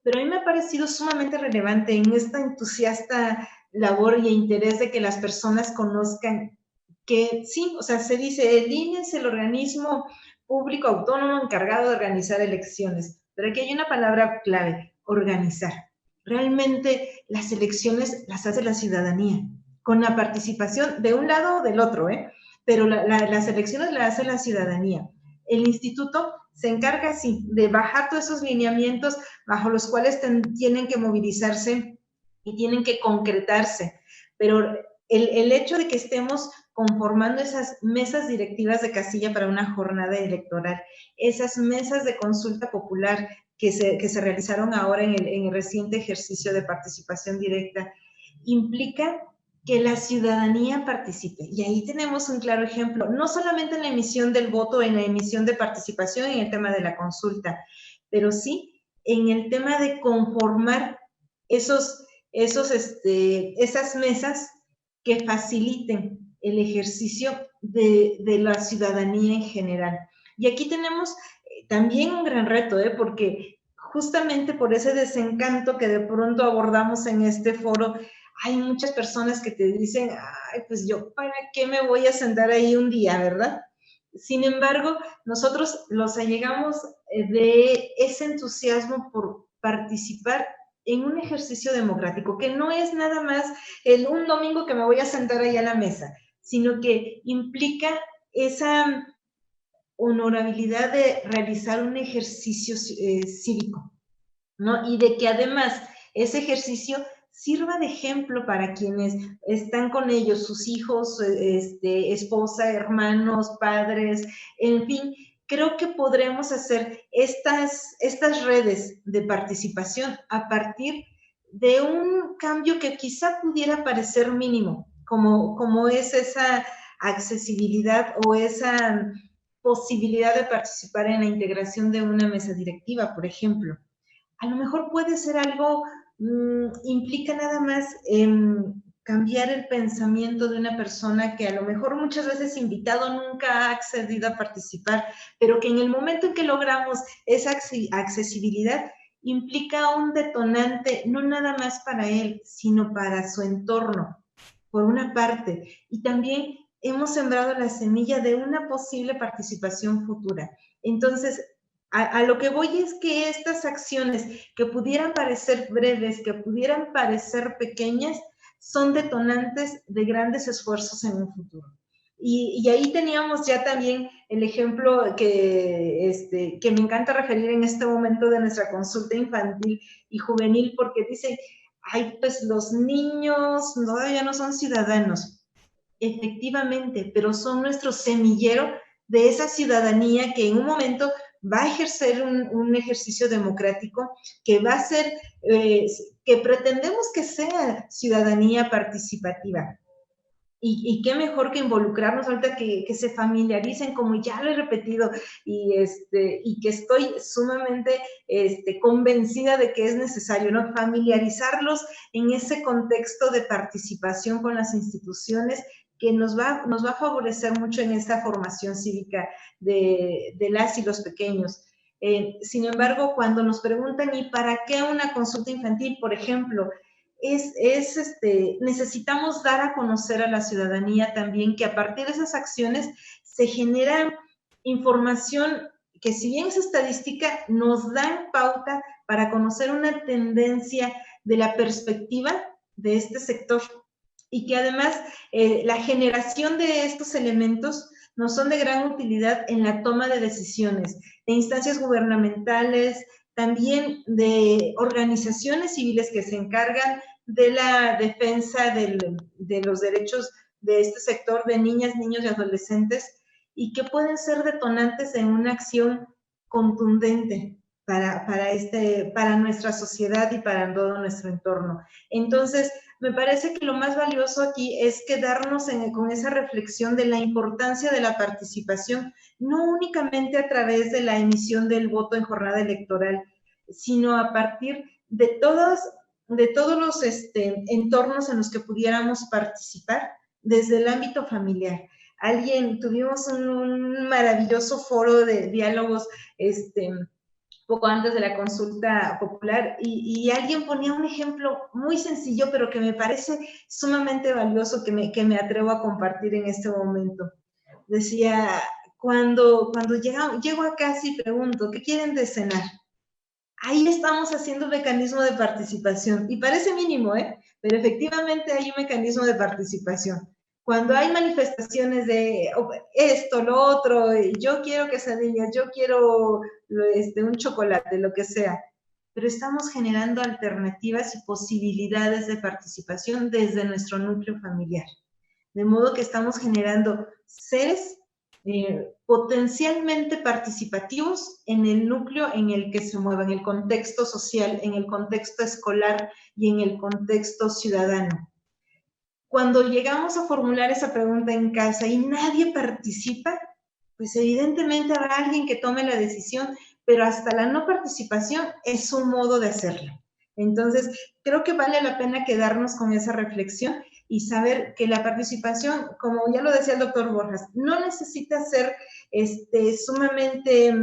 pero a mí me ha parecido sumamente relevante en esta entusiasta labor y interés de que las personas conozcan que sí, o sea, se dice, el INE es el organismo público autónomo encargado de organizar elecciones, pero aquí hay una palabra clave: organizar. Realmente las elecciones las hace la ciudadanía, con la participación de un lado o del otro, pero las elecciones las hace la ciudadanía. El instituto se encarga, sí, de bajar todos esos lineamientos bajo los cuales tienen que movilizarse y tienen que concretarse, pero el hecho de que estemos conformando esas mesas directivas de casilla para una jornada electoral, esas mesas de consulta popular que se realizaron ahora en el reciente ejercicio de participación directa, implica que la ciudadanía participe. Y ahí tenemos un claro ejemplo, no solamente en la emisión del voto, en la emisión de participación, en el tema de la consulta, pero sí en el tema de conformar esas mesas que faciliten el ejercicio de la ciudadanía en general. Y aquí tenemos también un gran reto, porque justamente por ese desencanto que de pronto abordamos en este foro, hay muchas personas que te dicen, ay, pues yo, ¿para qué me voy a sentar ahí un día, verdad? Sin embargo, nosotros los allegamos de ese entusiasmo por participar en un ejercicio democrático, que no es nada más un domingo que me voy a sentar ahí a la mesa, sino que implica esa honorabilidad de realizar un ejercicio cívico, ¿no? Y de que además ese ejercicio sirva de ejemplo para quienes están con ellos, sus hijos, esposa, hermanos, padres, en fin. Creo que podremos hacer estas redes de participación a partir de un cambio que quizá pudiera parecer mínimo, como es esa accesibilidad o esa posibilidad de participar en la integración de una mesa directiva, por ejemplo. A lo mejor puede ser algo, implica nada más cambiar el pensamiento de una persona que a lo mejor muchas veces invitado nunca ha accedido a participar, pero que en el momento en que logramos esa accesibilidad, implica un detonante, no nada más para él, sino para su entorno, por una parte. Y también hemos sembrado la semilla de una posible participación futura. Entonces, a lo que voy es que estas acciones que pudieran parecer breves, que pudieran parecer pequeñas, son detonantes de grandes esfuerzos en un futuro. Y ahí teníamos ya también el ejemplo que me encanta referir en este momento de nuestra consulta infantil y juvenil, porque dice, ay, pues los niños todavía no son ciudadanos. Efectivamente, pero son nuestro semillero de esa ciudadanía que en un momento va a ejercer un ejercicio democrático que va a ser, que pretendemos que sea ciudadanía participativa. Y qué mejor que involucrarnos ahorita, que se familiaricen, como ya lo he repetido, y que estoy sumamente convencida de que es necesario, ¿no? Familiarizarlos en ese contexto de participación con las instituciones, que nos va a favorecer mucho en esta formación cívica de las y los pequeños. Sin embargo, cuando nos preguntan, ¿y para qué una consulta infantil, por ejemplo? Necesitamos dar a conocer a la ciudadanía también que a partir de esas acciones se genera información que, si bien es estadística, nos dan pauta para conocer una tendencia de la perspectiva de este sector, y que además la generación de estos elementos nos son de gran utilidad en la toma de decisiones de instancias gubernamentales, también de organizaciones civiles que se encargan de la defensa de los derechos de este sector de niñas, niños y adolescentes, y que pueden ser detonantes en una acción contundente para nuestra sociedad y para todo nuestro entorno. Entonces, me parece que lo más valioso aquí es quedarnos con esa reflexión de la importancia de la participación, no únicamente a través de la emisión del voto en jornada electoral, sino a partir de todos los entornos en los que pudiéramos participar desde el ámbito familiar. Tuvimos un maravilloso foro de diálogos poco antes de la consulta popular, y alguien ponía un ejemplo muy sencillo, pero que me parece sumamente valioso, que me atrevo a compartir en este momento. Decía, cuando llego a casa y pregunto, ¿qué quieren de cenar? Ahí estamos haciendo un mecanismo de participación, y parece mínimo, pero efectivamente hay un mecanismo de participación. Cuando hay manifestaciones de esto, lo otro, yo quiero quesadillas, yo quiero un chocolate, lo que sea, pero estamos generando alternativas y posibilidades de participación desde nuestro núcleo familiar. De modo que estamos generando seres potencialmente participativos en el núcleo en el que se muevan, en el contexto social, en el contexto escolar y en el contexto ciudadano. Cuando llegamos a formular esa pregunta en casa y nadie participa, pues evidentemente habrá alguien que tome la decisión, pero hasta la no participación es un modo de hacerlo. Entonces, creo que vale la pena quedarnos con esa reflexión y saber que la participación, como ya lo decía el doctor Borjas, no necesita ser sumamente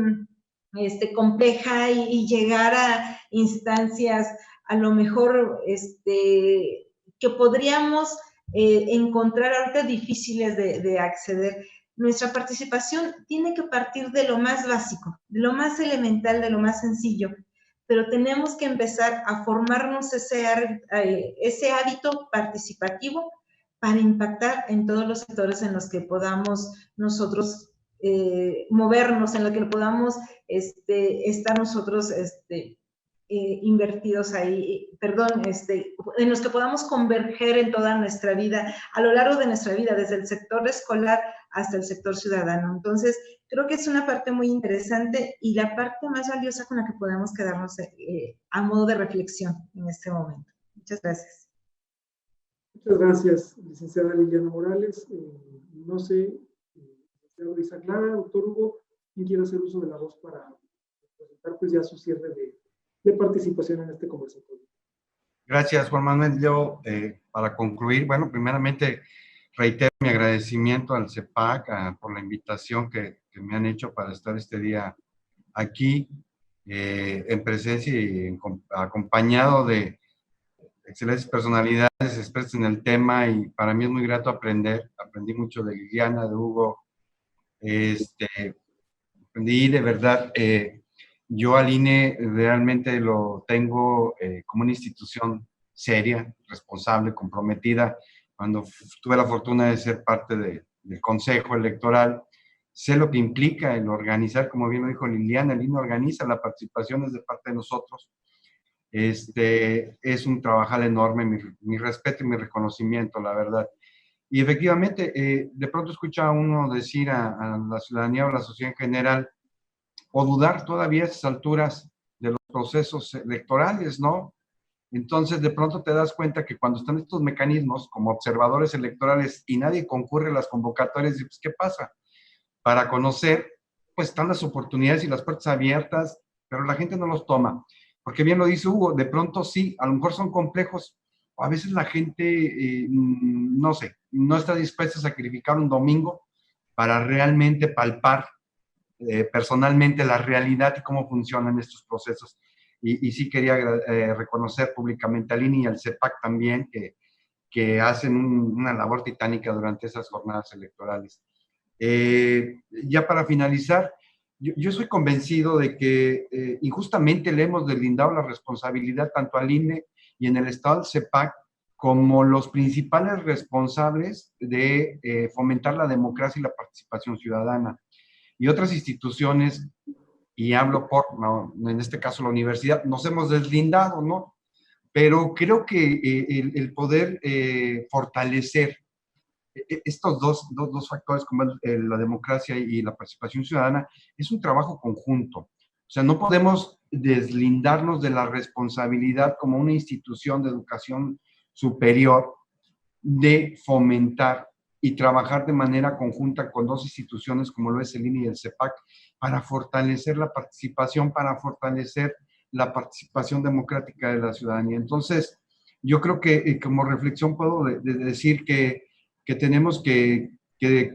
compleja y llegar a instancias a lo mejor que podríamos encontrar ahorita difíciles de acceder. Nuestra participación tiene que partir de lo más básico, de lo más elemental, de lo más sencillo, pero tenemos que empezar a formarnos ese hábito participativo para impactar en todos los sectores en los que podamos nosotros movernos, en los que podamos estar nosotros invertidos ahí, en los que podamos converger en toda nuestra vida, a lo largo de nuestra vida, desde el sector escolar hasta el sector ciudadano. Entonces, creo que es una parte muy interesante y la parte más valiosa con la que podemos quedarnos a modo de reflexión en este momento. Muchas gracias. Muchas gracias, licenciada Liliana Morales. No sé, licenciado Isaac Lara, doctor Hugo, ¿quién quiere hacer uso de la voz para presentar pues ya su cierre de participación en este conversatorio? Gracias, Juan Manuel. Yo, para concluir, bueno, primeramente reitero mi agradecimiento al CEPAC por la invitación que me han hecho para estar este día aquí en presencia y acompañado de excelentes personalidades expertas en el tema, y para mí es muy grato aprender. Aprendí mucho de Liliana, de Hugo, aprendí de verdad. Yo al INE realmente lo tengo como una institución seria, responsable, comprometida. Cuando tuve la fortuna de ser parte del Consejo Electoral, sé lo que implica el organizar, como bien lo dijo Liliana, el INE organiza la participación desde parte de nosotros. Es un trabajar enorme, mi respeto y mi reconocimiento, la verdad. Y efectivamente, de pronto escucha a uno decir a la ciudadanía o a la sociedad en general, o dudar todavía a esas alturas de los procesos electorales, ¿no? Entonces, de pronto te das cuenta que cuando están estos mecanismos como observadores electorales y nadie concurre a las convocatorias, pues, ¿qué pasa? Para conocer, pues están las oportunidades y las puertas abiertas, pero la gente no los toma. Porque bien lo dice Hugo, de pronto sí, a lo mejor son complejos, o a veces la gente, no sé, no está dispuesta a sacrificar un domingo para realmente palpar personalmente la realidad y cómo funcionan estos procesos. Y sí quería reconocer públicamente al INE y al CEPAC también, que hacen una labor titánica durante esas jornadas electorales. Ya para finalizar, yo soy convencido de que injustamente le hemos deslindado la responsabilidad tanto al INE y en el estado del CEPAC como los principales responsables de fomentar la democracia y la participación ciudadana. Y otras instituciones, y hablo por, no, en este caso la universidad, nos hemos deslindado, ¿no? Pero creo que el poder fortalecer estos dos factores como la democracia y la participación ciudadana es un trabajo conjunto. O sea, no podemos deslindarnos de la responsabilidad como una institución de educación superior de fomentar y trabajar de manera conjunta con dos instituciones como lo es el INE y el CEPAC para fortalecer la participación democrática de la ciudadanía. Entonces, yo creo que como reflexión puedo decir que tenemos que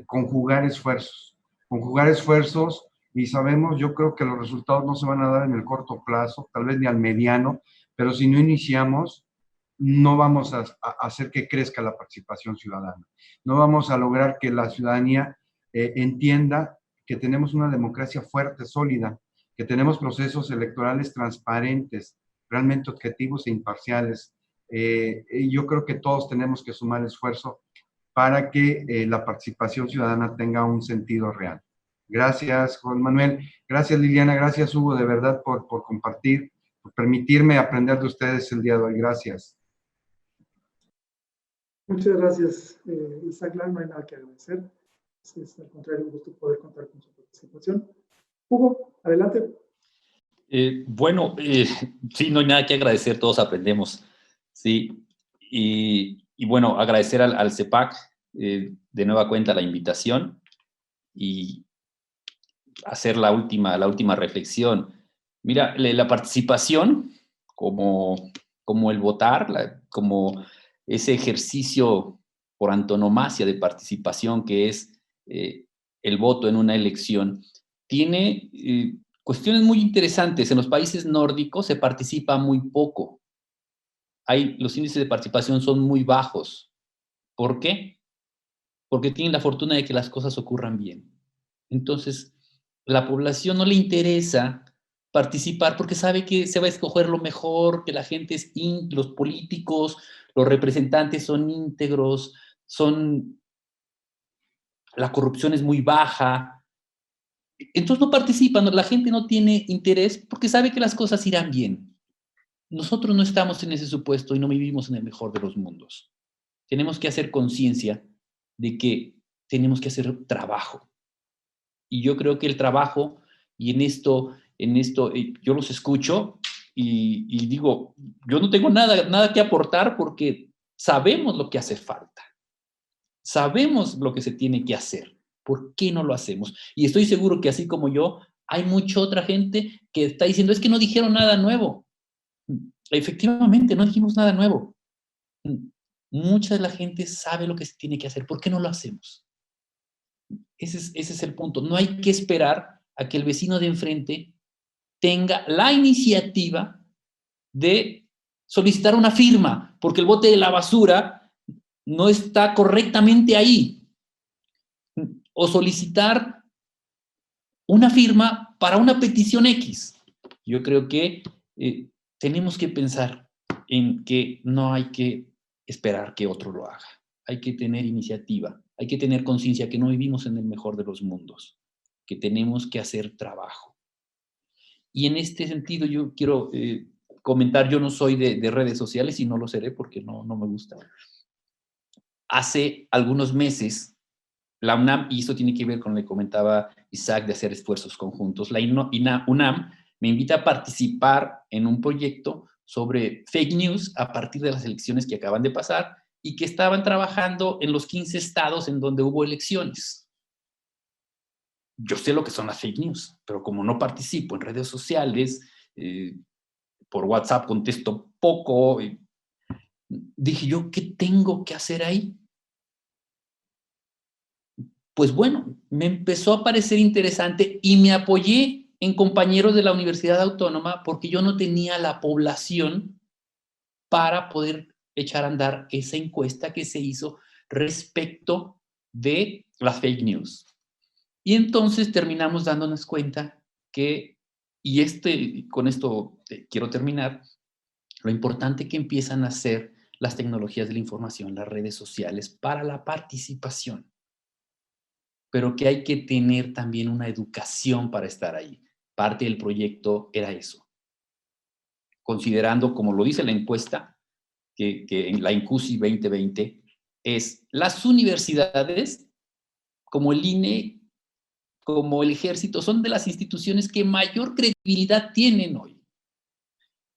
conjugar esfuerzos y sabemos, yo creo que los resultados no se van a dar en el corto plazo, tal vez ni al mediano, pero si no iniciamos, no vamos a hacer que crezca la participación ciudadana. No vamos a lograr que la ciudadanía entienda que tenemos una democracia fuerte, sólida, que tenemos procesos electorales transparentes, realmente objetivos e imparciales. Yo creo que todos tenemos que sumar esfuerzo para que la participación ciudadana tenga un sentido real. Gracias, Juan Manuel. Gracias, Liliana. Gracias, Hugo, de verdad, por compartir, por permitirme aprender de ustedes el día de hoy. Gracias. Muchas gracias, Isaac. No hay nada que agradecer. Es al contrario, un gusto poder contar con su participación. Hugo, adelante. Bueno, sí, no hay nada que agradecer, todos aprendemos. Sí, y bueno, agradecer al CEPAC de nueva cuenta la invitación y hacer la última reflexión. Mira, la participación como el votar, como ese ejercicio por antonomasia de participación que es el voto en una elección, tiene cuestiones muy interesantes. En los países nórdicos se participa muy poco. Los índices de participación son muy bajos. ¿Por qué? Porque tienen la fortuna de que las cosas ocurran bien. Entonces, la población no le interesa participar porque sabe que se va a escoger lo mejor, que la gente los políticos, los representantes son íntegros, la corrupción es muy baja. Entonces no participan, la gente no tiene interés porque sabe que las cosas irán bien. Nosotros no estamos en ese supuesto y no vivimos en el mejor de los mundos. Tenemos que hacer conciencia de que tenemos que hacer trabajo. Y yo creo que el trabajo, y en esto yo los escucho y digo, yo no tengo nada que aportar porque sabemos lo que hace falta. Sabemos lo que se tiene que hacer. ¿Por qué no lo hacemos? Y estoy seguro que así como yo, hay mucha otra gente que está diciendo, es que no dijeron nada nuevo. Efectivamente, no dijimos nada nuevo. Mucha de la gente sabe lo que se tiene que hacer. ¿Por qué no lo hacemos? Ese es el punto. No hay que esperar a que el vecino de enfrente tenga la iniciativa de solicitar una firma, porque el bote de la basura no está correctamente ahí. O solicitar una firma para una petición X. Yo creo que tenemos que pensar en que no hay que esperar que otro lo haga. Hay que tener iniciativa, hay que tener conciencia que no vivimos en el mejor de los mundos, que tenemos que hacer trabajo. Y en este sentido yo quiero comentar, yo no soy de redes sociales y no lo seré porque no me gusta. Hace algunos meses la UNAM, y esto tiene que ver con lo que comentaba Isaac de hacer esfuerzos conjuntos, la UNAM me invita a participar en un proyecto sobre fake news a partir de las elecciones que acaban de pasar y que estaban trabajando en los 15 estados en donde hubo elecciones. Yo sé lo que son las fake news, pero como no participo en redes sociales, por WhatsApp contesto poco, dije yo, ¿qué tengo que hacer ahí? Pues bueno, me empezó a parecer interesante y me apoyé en compañeros de la Universidad Autónoma porque yo no tenía la población para poder echar a andar esa encuesta que se hizo respecto de las fake news. Y entonces terminamos dándonos cuenta que, y con esto quiero terminar, lo importante que empiezan a ser las tecnologías de la información, las redes sociales, para la participación, pero que hay que tener también una educación para estar ahí. Parte del proyecto era eso. Considerando, como lo dice la encuesta, que en la INCUSI 2020, es las universidades, como el INE, como el Ejército, son de las instituciones que mayor credibilidad tienen hoy.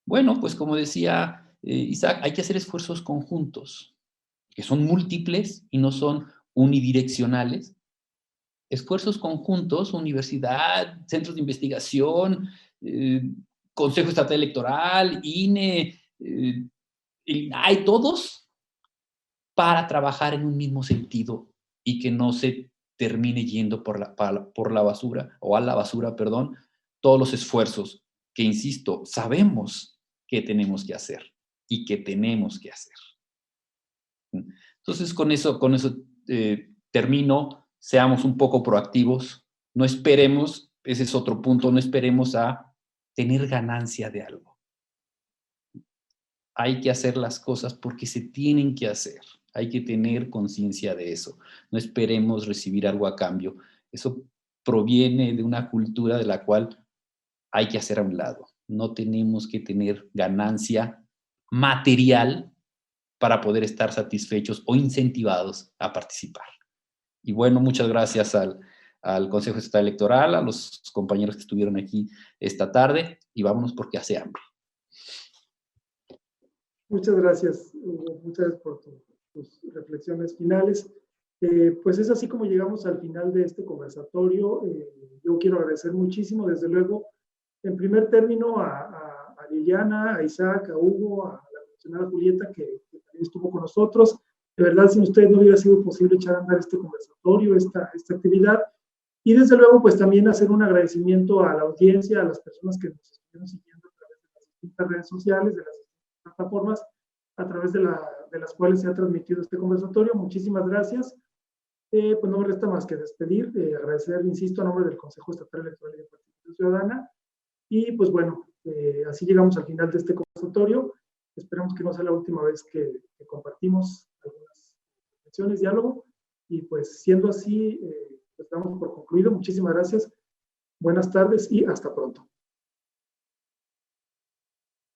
Bueno, pues como decía Isaac, hay que hacer esfuerzos conjuntos, que son múltiples y no son unidireccionales. Esfuerzos conjuntos, universidad, centros de investigación, Consejo Estatal Electoral, INE, hay todos para trabajar en un mismo sentido y que no se termine yendo por la basura, o a la basura, perdón, todos los esfuerzos que, insisto, sabemos que tenemos que hacer y que tenemos que hacer. Entonces, con eso termino. Seamos un poco proactivos, no esperemos, ese es otro punto, no esperemos a tener ganancia de algo. Hay que hacer las cosas porque se tienen que hacer. Hay que tener conciencia de eso. No esperemos recibir algo a cambio. Eso proviene de una cultura de la cual hay que hacer a un lado. No tenemos que tener ganancia material para poder estar satisfechos o incentivados a participar. Y bueno, muchas gracias al Consejo Estatal Electoral, a los compañeros que estuvieron aquí esta tarde, y vámonos porque hace hambre. Muchas gracias, Hugo. Muchas gracias por tus reflexiones finales. Pues es así como llegamos al final de este conversatorio. Yo quiero agradecer muchísimo, desde luego, en primer término, a Liliana, a Isaac, a Hugo, a la mencionada Julieta, que también estuvo con nosotros. De verdad, sin ustedes no hubiera sido posible echar a andar este conversatorio, esta actividad. Y desde luego, pues también hacer un agradecimiento a la audiencia, a las personas que nos estuvieron siguiendo a través de las distintas redes sociales, de las plataformas a través de las cuales se ha transmitido este conversatorio. Muchísimas gracias. Pues no me resta más que despedir, agradecer, insisto, a nombre del Consejo Estatal Electoral y de Participación Ciudadana. Y pues bueno, así llegamos al final de este conversatorio. Esperemos que no sea la última vez que compartimos algunas reflexiones, diálogo. Y pues siendo así, pues damos por concluido. Muchísimas gracias. Buenas tardes y hasta pronto.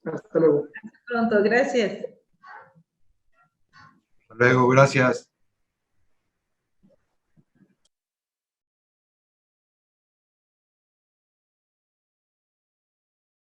Hasta luego. Hasta pronto, gracias. Hasta luego, gracias.